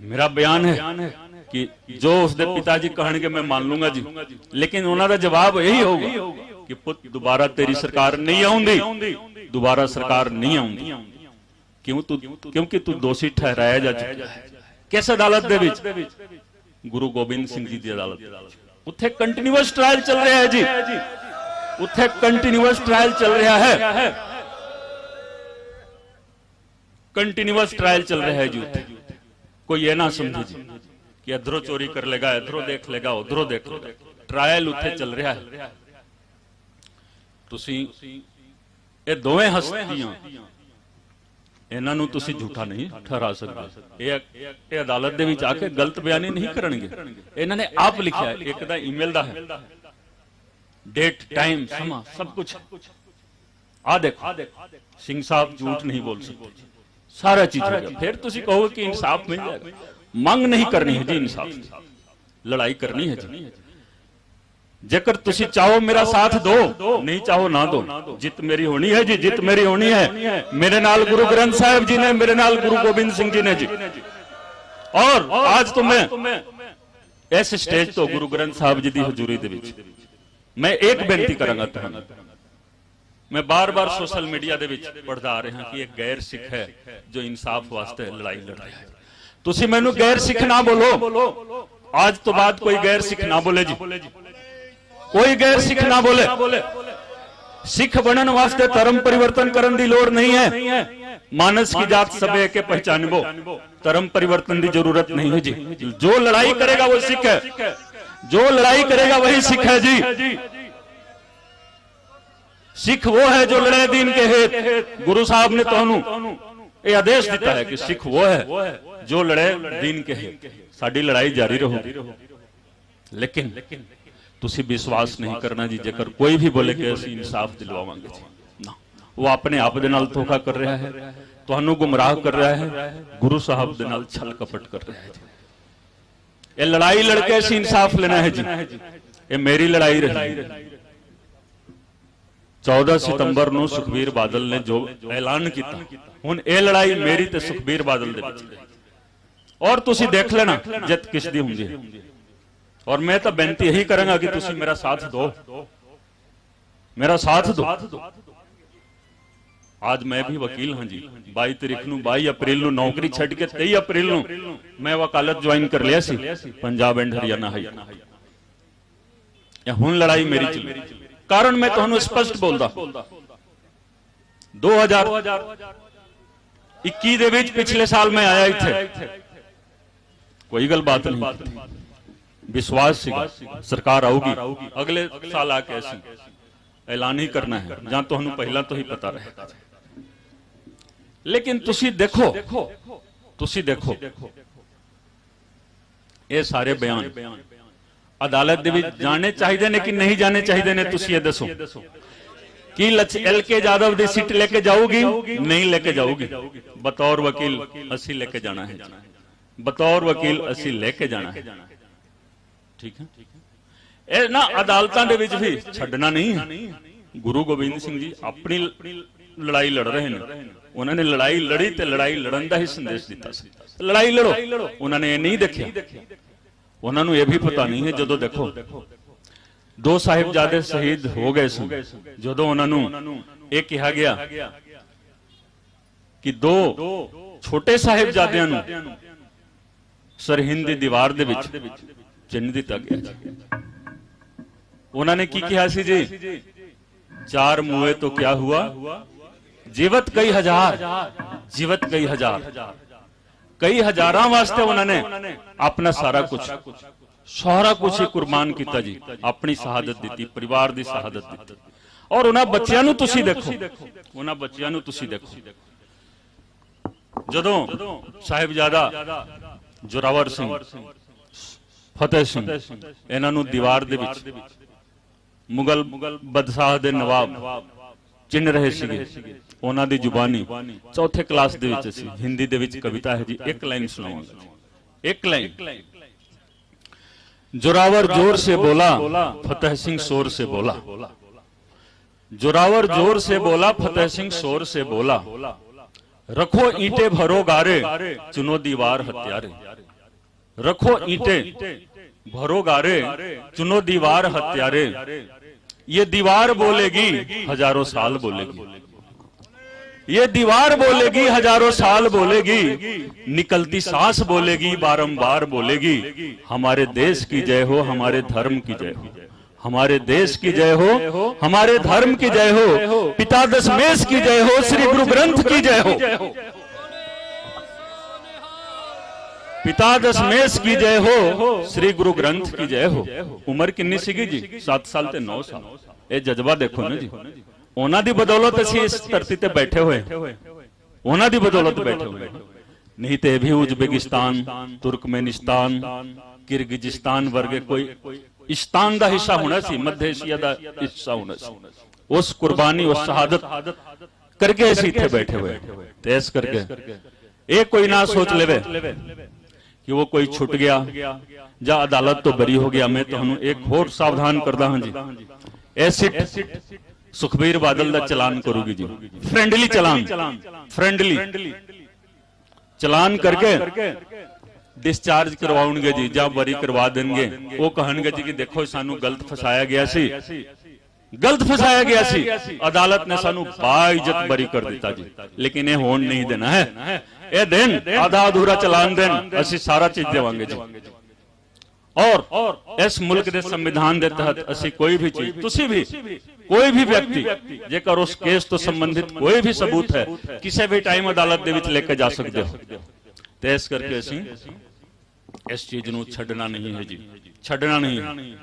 मेरा बयान है कि जो उसके पिताजी कहेंगे मैं मान लूंगा जी, लेकिन उन्होंने जवाब यही होगा कि पुत दोबारा तेरी सरकार नहीं आऊंगी, दोबारा सरकार नहीं आऊंगी। क्यों? क्योंकि तू दोषी ठहराया जा चुका है। किस अदालत दे विच? गुरु गोबिंद सिंह जी की अदालत। उत्थे कंटिन्यूअस ट्रायल चल रहा है जी, उत्थे कंटिन्यूअस ट्रायल चल रहा है, कंटिन्यूअस ट्रायल चल रहा है जी। उत्थे कोई ये ना समझे जी कि इधरों चोरी कर लेगा, इधरों देख लेगा, उधरों देख लेगा। ट्रायल उत्थे चल रहा है। तुसी ये दोवें हस्तियां, इन्हां नूं तुसी झूठा नहीं ठहरा सकते। ये अदालत दे विच आके गलत बयानी नहीं करनगे। इन्हां ने आप लिखा है, एक दा ईमेल दा है, डेट टाइम समा सब कुछ आ देखो। सिंह साहब झूठ नहीं बोल सकते, सारा चीज हो गया। फिर तुसी कहो कि इंसाफ मिल जाएगा। मांग नहीं करनी है जी, इंसाफ लड़ाई करनी है जी। जेकर तुसी चाहो मेरा साथ दो, नहीं चाहो ना दो। जित मेरी होनी है जी, जित मेरी होनी है। मेरे नाल गुरु ग्रंथ साहिब जी ने, मेरे नाल गुरु गोबिंद सिंह जी ने जी। और आज तो मैं इस स्टेज तो गुरु ग्रंथ साहिब जी की हजूरी दे विच मैं एक बेनती करांगा तुहानू। मैं बार बार सोशल मीडिया दे विच पढ़दा आ रहा कि एक गैर सिख है जो इंसाफ वास्ते लड़ाई लड़ रहा है। तुसी मैनू गैर सिख ना बोलो, आज तो बाद कोई गैर सिख ना बोले जी, कोई गैर सिख ना बोले। सिख बनन वास्ते धर्म परिवर्तन करन दी लोड़ नहीं है। मानस की जात सबे के पहचानबो, धर्म परिवर्तन की जरूरत नहीं है जी। जो लड़ाई करेगा वो सिख है, जो लड़ाई करेगा वही सिख है जी। सिख वो है जो लड़े दीन के हित। गुरु साहब ने तुहानू ये आदेश दिता है कि सिख वो है जो लड़े दीन के हित। साडी लड़ाई जारी रहोगी, लेकिन तुसी विश्वास नहीं करना जी। जेकर कोई भी बोले कि असीं इंसाफ दिलवावांगे जी, ना, वो अपने आप दे नाल धोखा कर रहा है, तुहानू गुमराह कर रहा है, गुरु साहब दे नाल छल कपट कर रहा है जी। ये लड़ाई लड़के असीं इंसाफ लेना है जी। ये मेरी लड़ाई रही। 14 सितंबर ਨੂੰ ਸੁਖਬੀਰ ਬਾਦਲ ਨੇ ਜੋ ਐਲਾਨ ਕੀਤਾ, ਹੁਣ ਇਹ ਲੜਾਈ ਮੇਰੀ ਤੇ ਸੁਖਬੀਰ ਬਾਦਲ ਦੇ ਵਿੱਚ। ਔਰ ਤੁਸੀਂ ਦੇਖ ਲੈਣਾ ਜਿੱਤ ਕਿਸ ਦੀ ਹੁੰਦੀ ਹੈ। और मैं तो बेनती यही करूंगा कि तुसी मेरा साथ दो, मेरा साथ दो। आज मैं भी वकील हाँ जी। 22 तारीख ਨੂੰ 22 अप्रैल ਨੂੰ नौकरी ਛੱਡ के 23 अप्रैल ਨੂੰ मैं वकालत ज्वाइन कर लिया सी पंजाब एंड हरियाणा हाई। हुण लड़ाई मेरी चल, कारण मैं तुहानू स्पष्ट बोलदा 2021 ਦੇ ਵਿੱਚ पिछले साल मैं आया इत्थे, कोई गल बात नहीं, विश्वास सीगा सरकार आऊगी, अगले साल आके ऐसी ऐलान ही करना है जां तुहानू पहला तो ही पता रहे। लेकिन तुसी देखो ये सारे बयान अदालत दे विच जाने चाहिए ने कि नहीं जाने चाहिए ने? तुसी ये दसो कि LK यादव दी सीट लेके जाऊगी? नहीं लेके जाऊगी। बतौर वकील असी लेके जाना है, बतौर वकील असी लेके जाना है, ठीक है। ए ना अदालतां दे विच भी छड्डना नहीं है। गुरु गोबिंद सिंह जी अपनी लड़ाई लड़ रहे हैं, उन्होंने लड़ाई लड़ी तो लड़ाई लड़न का ही संदेश दिता सी, लड़ाई लड़ो। उन्होंने ये नहीं देखा, उन्होंने ये भी पता नहीं है जो देखो 2 साहिबजादे शहीद हो गए सन, जो उन्होंने ये कहा गया कि 2 छोटे साहिबजादियां नूं सरहिंद दी दीवार दे विच चिन्ह दिता गया। उन्होंने की कहा सी जी, 4 मुए तो क्या हुआ, जीवत कई हजार, जीवत कई हजार, कई हजारां वास्ते उन्होंने अपना सारा कुछ ही कुर्बान किया जी, अपनी शहादत दी, परिवार की शहादत दी। और उन्हां बच्चियां नूं तुसीं देखो, उन्हां बच्चियां नूं तुसीं देखो, जदों साहिबजादा जोरावर सिंह, फतेह सिंह इन्हां नूं दीवार दे विच मुगल बदशाह दे नवाब चिन्ह रहे सीगे, उन्हां दी जुबानी 4th क्लास दे विच सी, हिंदी दे विच कविता है जी, एक लाइन सुनाऊंगा, एक लाइन। जोरावर जोर से बोला, फतेह सिंह शोर से बोला, जोरावर जोर से बोला, फतेह सिंह शोर से बोला, रखो ईंटे भरो गारे, चुनो दीवार हत्यारे, रखो ईंटे भरो गारे, चुनो दीवार हत्यारे, ये दीवार बोलेगी हजारों साल बोलेगी, ये दीवार बोलेगी हजारों साल बोलेगी, निकलती सांस बोलेगी बारंबार बोलेगी, हमारे देश की जय हो, हमारे धर्म की जय हो, हमारे देश की जय हो, हमारे धर्म की जय हो, पिता दशमेश की जय हो, श्री गुरु ग्रंथ की जय हो, पिता दशमेश की जय हो, श्री गुरु ग्रंथ की जय हो। उम्र किन्नी सीगी जी? 7 साल ते 9 साल। ये जज्बा देखो ना जी, उन्हां दी बदौलत असीं इस धरती ते बैठे हुए, उन्हां दी बदौलत बैठे हुए, नहीं तो भी उज्बेकिस्तान, तुर्कमेनिस्तान, किर्गिजिस्तान वर्गे कोई इस्तान का हिस्सा होना सी, मध्य एशिया का हिस्सा होना सी। उस कुर्बानी, उस शहादत करके असीं इत्थे बैठे हुए। तो इस करके ये कोई ना सोच लेवे कि वो कोई छुट गया या अदालत तो बरी हो गया। मैं तुहानू एक होर सावधान करदा हां जी, एसिड सुखबीर बादल का चलान करूगी जी, फ्रेंडली चलान, फ्रेंडली चलान करके डिस्चार्ज करवाउणगे जी, या बरी करवा देंगे। वो कहणगे जी कि देखो सानू गलत फसाया गया सी, गलत फसाया गया सी, अदालत ने सानू बाइज्जत बरी कर दिता जी। लेकिन ये होण नहीं देना है, ये दिन आधा अधूरा चलान देन, असी सारा चीज देवांगे जी। और इस मुल्क के संविधान के तहत असी कोई भी चीज, तुसी भी कोई भी व्यक्ति जेकर उस केस तो संबंधित कोई भी सबूत है, किसी भी टाइम अदालत दे विच लेके जा सकते हो। तो इस करके असी इस चीज नूं छड्डना नहीं है जी, छड्डना नहीं है।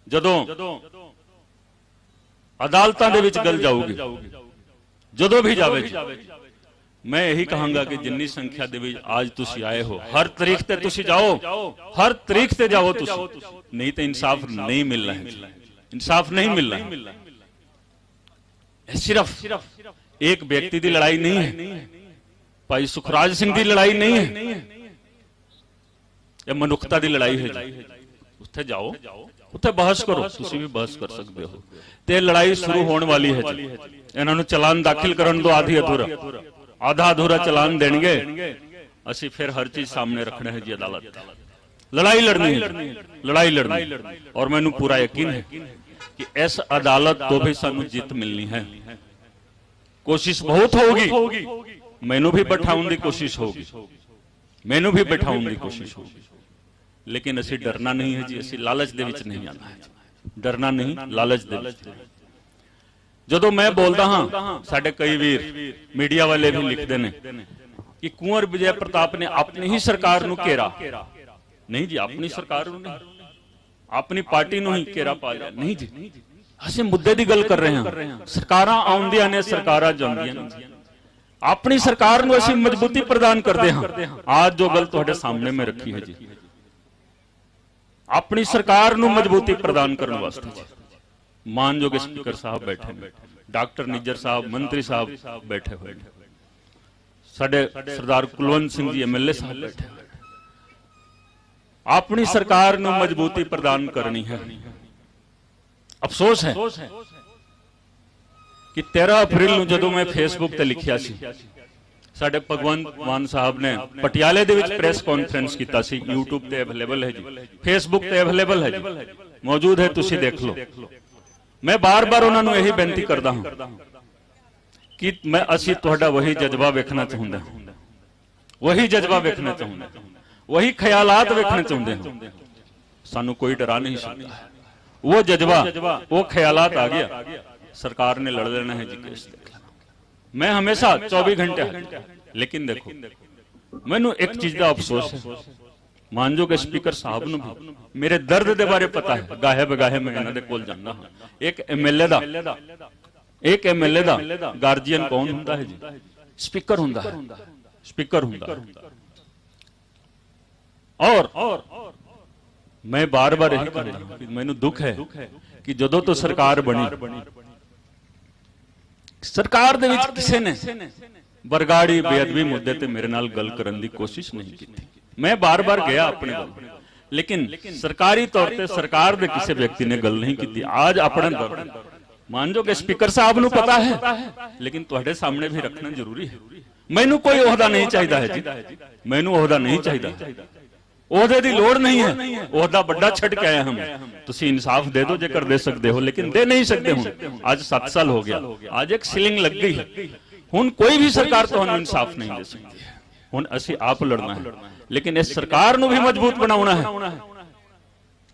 जदों अदालतां दे विच गल जाऊगी, जदों भी जावे जी, मैं यही कहूंगा कि जिन्नी संख्या दे विच आज तुसी आए हो, हर तारीख ते तुसी जाओ, हर तारीख ते जाओ तुसी, नहीं तो इंसाफ नहीं मिलना है, इंसाफ नहीं मिलना है। सिर्फ एक व्यक्ति की लड़ाई नहीं है, भाई सुखराज सिंह की लड़ाई नहीं है, यह मनुखता की लड़ाई है। उत्थे जाओ, उत्थे बहस करो, तुसी भी बहस कर सकते हो। ते लड़ाई शुरू होने वाली है जी, इन्हां नूं चलान दाखिल करन दो, आधी अधूरा, आधा अधूरा चलान देंगे, असी फिर हर चीज सामने रखना है जी अदालत। लड़ाई लड़नी है, लड़ाई लड़नी। और मैनू पूरा यकीन है कि इस अदालत तो भी सानू जित मिलनी है। कोशिश बहुत होगी, मैनू भी बिठाउण दी कोशिश होगी, मैनू भी बिठाउण दी कोशिश होगी, लेकिन असीं डरना नहीं है जी, असीं लालच दे विच नहीं आना है, डरना नहीं, लालच दे विच। जदों मैं बोलदा हां, साडे कई वीर मीडिया वाले भी लिखदे ने कि कुंवर विजय प्रताप ने अपनी ही सरकार नूं घेरा। नहीं जी, अपनी सरकार नूं नहीं, अपनी पार्टी नूं ही घेरा पा लिया। नहीं जी, ਅਸੀਂ ਮੁੱਦੇ ਦੀ ਗੱਲ ਕਰ ਰਹੇ ਹਾਂ। ਸਰਕਾਰਾਂ ਆਉਂਦੀਆਂ ਨੇ, ਸਰਕਾਰਾਂ ਜਾਂਦੀਆਂ ਨੇ, ਆਪਣੀ ਸਰਕਾਰ ਨੂੰ ਅਸੀਂ ਮਜ਼ਬੂਤੀ ਪ੍ਰਦਾਨ ਕਰਦੇ ਹਾਂ। ਅੱਜ ਜੋ ਗੱਲ ਤੁਹਾਡੇ ਸਾਹਮਣੇ ਮੈਂ ਰੱਖੀ ਹੈ ਜੀ, ਆਪਣੀ ਸਰਕਾਰ ਨੂੰ ਮਜ਼ਬੂਤੀ ਪ੍ਰਦਾਨ ਕਰਨ ਵਾਸਤੇ ਜੀ ਮਾਨਯੋਗ ਸਪੀਕਰ ਸਾਹਿਬ ਬੈਠੇ ਨੇ, ਡਾਕਟਰ ਨਿੱਜਰ ਸਾਹਿਬ, ਮੰਤਰੀ ਸਾਹਿਬ ਬੈਠੇ ਹੋਏ ਨੇ, ਸਾਡੇ ਸਰਦਾਰ ਕੁਲਵੰਤ ਸਿੰਘ ਜੀ ਐਮਐਲਏ ਸਾਹਿਬ ਬੈਠੇ ਹੋਏ ਨੇ। ਆਪਣੀ ਸਰਕਾਰ ਨੂੰ ਮਜ਼ਬੂਤੀ ਪ੍ਰਦਾਨ ਕਰਨੀ ਹੈ। अफसोस है कि 13 अप्रैल ਨੂੰ ਜਦੋਂ ਮੈਂ ਫੇਸਬੁੱਕ ਤੇ ਲਿਖਿਆ ਸੀ, ਸਾਡੇ ਭਗਵੰਤ ਮਾਨ ਸਾਹਿਬ ਨੇ ਪਟਿਆਲੇ ਦੇ ਵਿੱਚ ਪ੍ਰੈਸ ਕਾਨਫਰੰਸ ਕੀਤਾ ਸੀ। YouTube ਤੇ ਅਵੇਲੇਬਲ ਹੈ ਜੀ, Facebook ਤੇ ਅਵੇਲੇਬਲ ਹੈ ਜੀ, ਮੌਜੂਦ ਹੈ, ਤੁਸੀਂ ਦੇਖ ਲਓ। ਮੈਂ ਬਾਰ-ਬਾਰ ਉਹਨਾਂ ਨੂੰ ਇਹੀ ਬੇਨਤੀ ਕਰਦਾ ਹਾਂ ਕਿ ਅਸੀਂ ਤੁਹਾਡਾ ਵਹੀ ਜਜ਼ਬਾ ਵੇਖਣਾ ਚਾਹੁੰਦੇ ਹਾਂ, ਵਹੀ ਜਜ਼ਬਾ ਵੇਖਣਾ ਚਾਹੁੰਦੇ ਹਾਂ, ਵਹੀ ਖਿਆਲਾਤ ਵੇਖਣਾ ਚਾਹੁੰਦੇ ਹਾਂ। ਸਾਨੂੰ ਕੋਈ ਡਰਾ ਨਹੀਂ ਸਕਦਾ। वो जज्बा, वो ख्यालात आ गया, सरकार ने लड़ लेना है जी केस। मैं हमेशा 24 घंटे, लेकिन देखो मैनू एक चीज का अफसोस है, मानयोग स्पीकर साहब नूं भी मेरे दर्द दे बारे पता है। गाहे बगाहे मैं इन्हां दे कोल जांदा हां। एक एमएलए दा गार्जियन कौन हुंदा है जी? स्पीकर हुंदा है, स्पीकर हुंदा है। और मैं बार बार यही कहता कि मैनू दुख है कि जदों तो सरकार बनी, सरकार दे विच किसी ने बरगाड़ी बेअदबी मुद्दे ते मेरे नाल गल करन दी कोशिश नहीं की। मैं बार बार गया अपने गल, लेकिन सरकारी तौर पे सरकार दे किसी व्यक्ति ने गल नहीं की। आज अपना दर्द मानयोग स्पीकर साहब नूं पता है, लेकिन तुहाडे सामने भी रखना जरूरी है। मैनू कोई ओहदा नहीं चाहिदा है जी, मैनू ओहदा नहीं चाहिदा, ओहदे दी लोड़ नहीं है। ओहदा बड़ा छड़ के आए हम, तुसी इंसाफ दे दो जेकर दे सकते हो, लेकिन दे नहीं सकते हो। आज 7 साल हो गया, आज एक सीलिंग लग गई है। हुण कोई भी सरकार तुहानू इंसाफ नहीं दे सकती है। हुण असीं आप लड़ना है, लेकिन इस सरकार नू भी मजबूत बनाउणा है,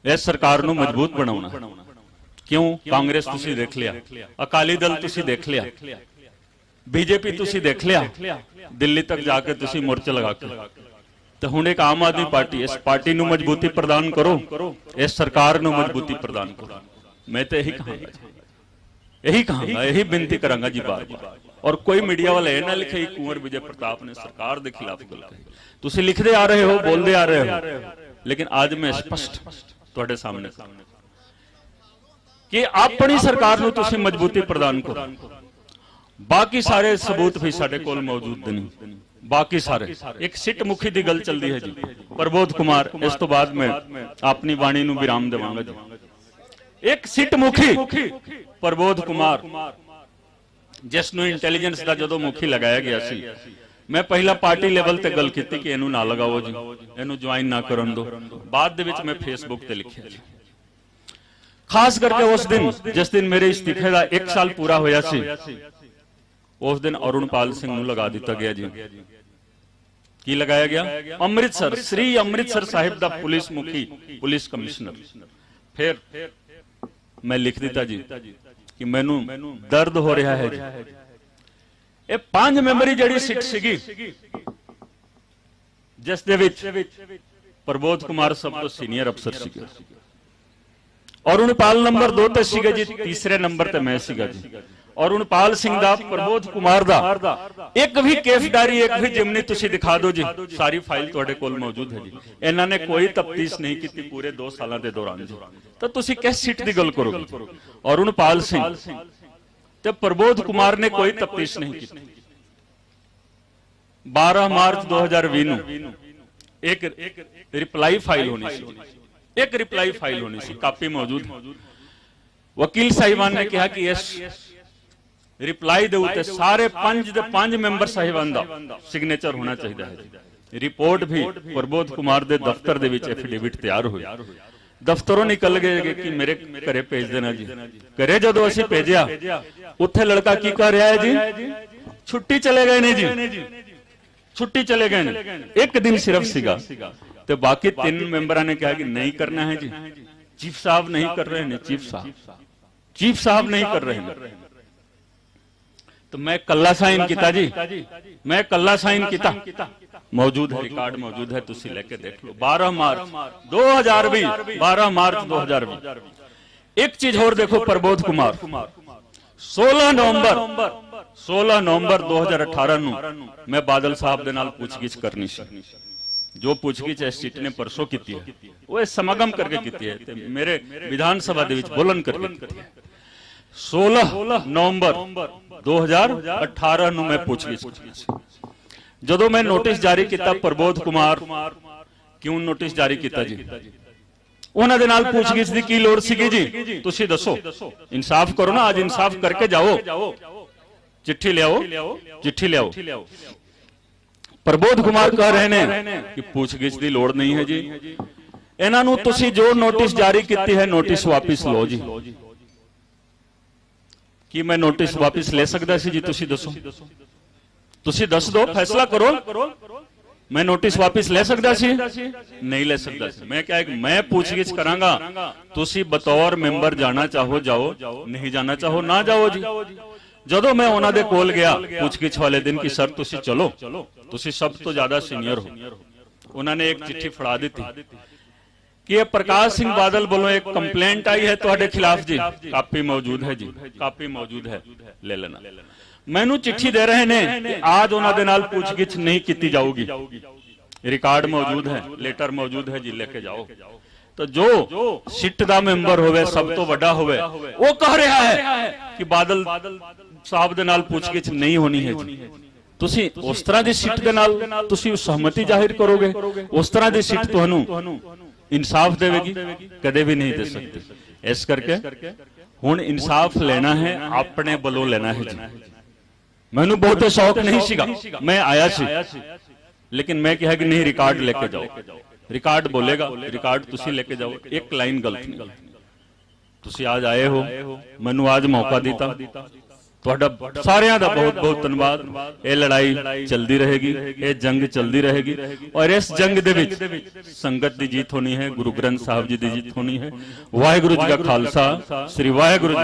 इस सरकार नू मजबूत बनाउणा है। क्यों? कांग्रेस तुसी देख लिया, अकाली दल तुसी देख लिया, बीजेपी तुसी देख लिया, दिल्ली तक जाके तुसी मोर्चे लगा के। तो हुण एक आम आदमी पार्टी, इस पार्टी नू मजबूती प्रदान करो, इस सरकार नू मजबूती प्रदान करो। मैं तो यही कहूंगा, यही कहूंगा, यही बेनती करांगा जी बार बार। और कोई मीडिया वाले यह ना लिखे कुंवर विजय प्रताप ने सरकार के खिलाफ गल कही। तुसीं लिखते आ रहे हो, बोलते आ रहे हो, लेकिन आज मैं स्पष्ट तुहाडे सामने कि अपनी सरकार नू तुसीं मजबूती प्रदान करो। बाकी सारे सबूत भी साडे कोल मौजूद नहीं। बाकी सारे एक सिट मुखी की गल चलती है जी, प्रबोध कुमार। इस तो बाद मैं अपनी वाणी नू विराम देवांगा जी। एक सिट मुखी प्रबोध कुमार, जिसनू इंटैलीजेंस का जदों मुखी लगाया गया सी, मैं पहला पार्टी लेवल ते गल कीती कि इनू ना लगाओ जी, इनू ज्वाइन ना करन दो। बाद दे विच मैं फेसबुक ते लिखिया जी। खास करके उस दिन जिस दिन मेरे इस्तीफे का 1 साल पूरा होया सी, उस दिन अरुणपाल सिंह नूं लगा दिता गया जी। की लगाया गया? अमृतसर, श्री अमृतसर साहिब दा पुलिस मुखी, पुलिस कमिश्नर। फिर मैं लिख दिता जी कि मैनू दर्द हो रहा है जी। ये 5 मैंबरी जिहड़ी सीट सीगी, जिस दे विच प्रबोध कुमार सब तो सीनियर अफसर सीगे, अरुणपाल नंबर 2 ते सीगे जी, तीसरे नंबर ते मैं सीगा जी। अरुणपाल सिंह दा, प्रबोध कुमार दा एक भी केस डायरी, एक भी जिमनी तुसी दिखा दो जी, सारी फाइल तुहाडे कोल मौजूद है जी। इन्हां ने कोई तफ्तीश नहीं की पूरे 2 साल के दौरान जी। तो तुसी किस सीट की गल करोगे? अरुणपाल सिंह ते प्रबोध कुमार ने कोई तफ्तीश नहीं की। 12 मार्च 2020 नूं एक रिप्लाई फाइल होनी सी, एक रिप्लाई फाइल होनी सी, कापी मौजूद है। वकील साहिबान ने कहा कि इस रिप्लाई दे उत्ते सारे 5 मैंबर साहिबान दा सिग्नेचर होना चाहिए है। ਰਿਪੋਰਟ ਵੀ ਪ੍ਰਬੋਧ ਕੁਮਾਰ ਦੇ ਦਫ਼ਤਰ ਦੇ ਵਿੱਚ ਐਫੀਡੇਵਿਟ ਤਿਆਰ ਹੋਈ। ਦਫ਼ਤਰੋਂ ਨਿਕਲ ਗਏ ਕਿ ਮੇਰੇ ਘਰੇ ਭੇਜ ਦੇਣਾ ਜੀ। ਘਰੇ ਜਦੋਂ ਅਸੀਂ ਭੇਜਿਆ, ਉੱਥੇ ਲੜਕਾ ਕੀ ਕਰ ਰਿਹਾ ਹੈ ਜੀ? ਛੁੱਟੀ ਚਲੇ ਗਏ ਨੇ ਜੀ, ਛੁੱਟੀ ਚਲੇ ਗਏ ਨੇ। ਇੱਕ ਦਿਨ ਸਿਰਫ ਸੀਗਾ ਤੇ ਬਾਕੀ 3 ਮੈਂਬਰਾਂ ਨੇ ਕਿਹਾ ਕਿ ਨਹੀਂ ਕਰਨਾ है जी। चीफ साहब नहीं कर रहे हैं, चीफ साहब नहीं कर रहे हैं। तो मैं कल्ला साइन किया जी, मैं कल्ला साइन किया। मौजूद है, रिकॉर्ड मौजूद है, तुसी लेके देख लो। 12 मार्च 2020, 12 मार्च 2020। एक चीज और देखो, प्रबोध कुमार 16 नवंबर 2018 ਨੂੰ मैं बादल साहब ਦੇ ਨਾਲ ਪੁੱਛਗਿੱਛ ਕਰਨੀ ਸੀ। जो पूछगिछ एसटीट ने परसों की है, वो समागम करके की है, मेरे विधानसभा दे विच बोलन करके की है। 16 नवंबर 2018 ਨੂੰ मैं पूछगिछ ਜਦੋਂ मैं नोटिस जारी किया प्रबोध कुमार क्यों नोटिस जारी किया जी? ਉਹਨਾਂ ਦੇ ਨਾਲ ਪੁੱਛਗਿੱਛ ਦੀ ਕੀ ਲੋੜ ਸੀਗੀ ਜੀ? ਤੁਸੀਂ ਦੱਸੋ, इंसाफ करो ना, आज इंसाफ करके जाओ। चिट्ठी लियाओ, चिट्ठी लियाओ। प्रबोध कुमार कह रहे ने कि पूछगिछ की लोड़ नहीं है जी। इन्हां नूं तुसीं जो नोटिस जारी की है, नोटिस वापिस लो जी। कि मैं नोटिस वापिस ले सकदा सी जी? तुसीं दसो, तुसीं दस दो, फैसला करो। मैं नोटिस वापिस ले सकदा सी? नहीं ले सकदा सी। मैं क्या है, मैं पूछगिछ करांगा, तुसीं बतौर मैंबर जाना चाहो जाओ, नहीं जाना चाहो ना जाओ जी। ਜਦੋਂ मैं ਉਹਨਾਂ ਦੇ ਕੋਲ ਗਿਆ ਪੁੱਛਗਿੱਛ ਵਾਲੇ ਦਿਨ ਕਿ ਸਰ ਤੁਸੀਂ ਚਲੋ, ਤੁਸੀਂ ਸਭ ਤੋਂ ਜ਼ਿਆਦਾ ਸੀਨੀਅਰ ਹੋ। ਉਹਨਾਂ ਨੇ ਇੱਕ ਚਿੱਠੀ ਫੜਾ ਦਿੱਤੀ कि ये प्रकाश सिंह बादल वालों एक कंप्लेंट आई है ਤੁਹਾਡੇ खिलाफ जी। कापी मौजूद है जी, कापी मौजूद है, ले लेना। मैनू चिट्ठी दे रहे ने कि आज ਉਹਨਾਂ ਦੇ ਨਾਲ ਪੁੱਛਗਿੱਛ नहीं की जाऊगी। रिकॉर्ड मौजूद है, लेटर मौजूद है जी, लेके जाओ। तो जो सिट दा मैंबर होवे, सब तो बड़ा होवे, वो कह रहा है कि बादल साहब दे नाल पुछगिछ नहीं होनी है जी। तुसी उस तरह दी सीट दे नाल तुसी सहमति जाहिर करोगे, उस तरह दी सीट तुहानू इंसाफ देवेगी? कदे भी नहीं दे सकती। इस करके हुण इंसाफ लेना है, अपने बलों लेना है जी। मैनू बहुत शौक नहीं सीगा, मैं आया सी, लेकिन मैं कहा कि नहीं, रिकॉर्ड लेके जाओ। रिकॉर्ड बोलेगा, रिकॉर्ड तुसी लेके जाओ। एक लाइन गलत नहीं। तुसी आज आए हो, मैनू आज मौका दिता, ਤੁਹਾਡਾ ਸਾਰਿਆਂ ਦਾ ਬਹੁਤ ਬਹੁਤ ਧੰਨਵਾਦ। ਇਹ ਲੜਾਈ ਚੱਲਦੀ ਰਹੇਗੀ, ਇਹ ਜੰਗ ਚੱਲਦੀ ਰਹੇਗੀ ਔਰ ਇਸ ਜੰਗ ਦੇ ਵਿੱਚ ਸੰਗਤ ਦੀ ਜਿੱਤ ਹੋਣੀ ਹੈ, ਗੁਰੂ ਗ੍ਰੰਥ ਸਾਹਿਬ ਜੀ ਦੀ ਜਿੱਤ ਹੋਣੀ ਹੈ। ਵਾਹਿਗੁਰੂ ਜੀ ਕਾ ਖਾਲਸਾ, ਸ੍ਰੀ ਵਾਹਿਗੁਰੂ ਜੀ।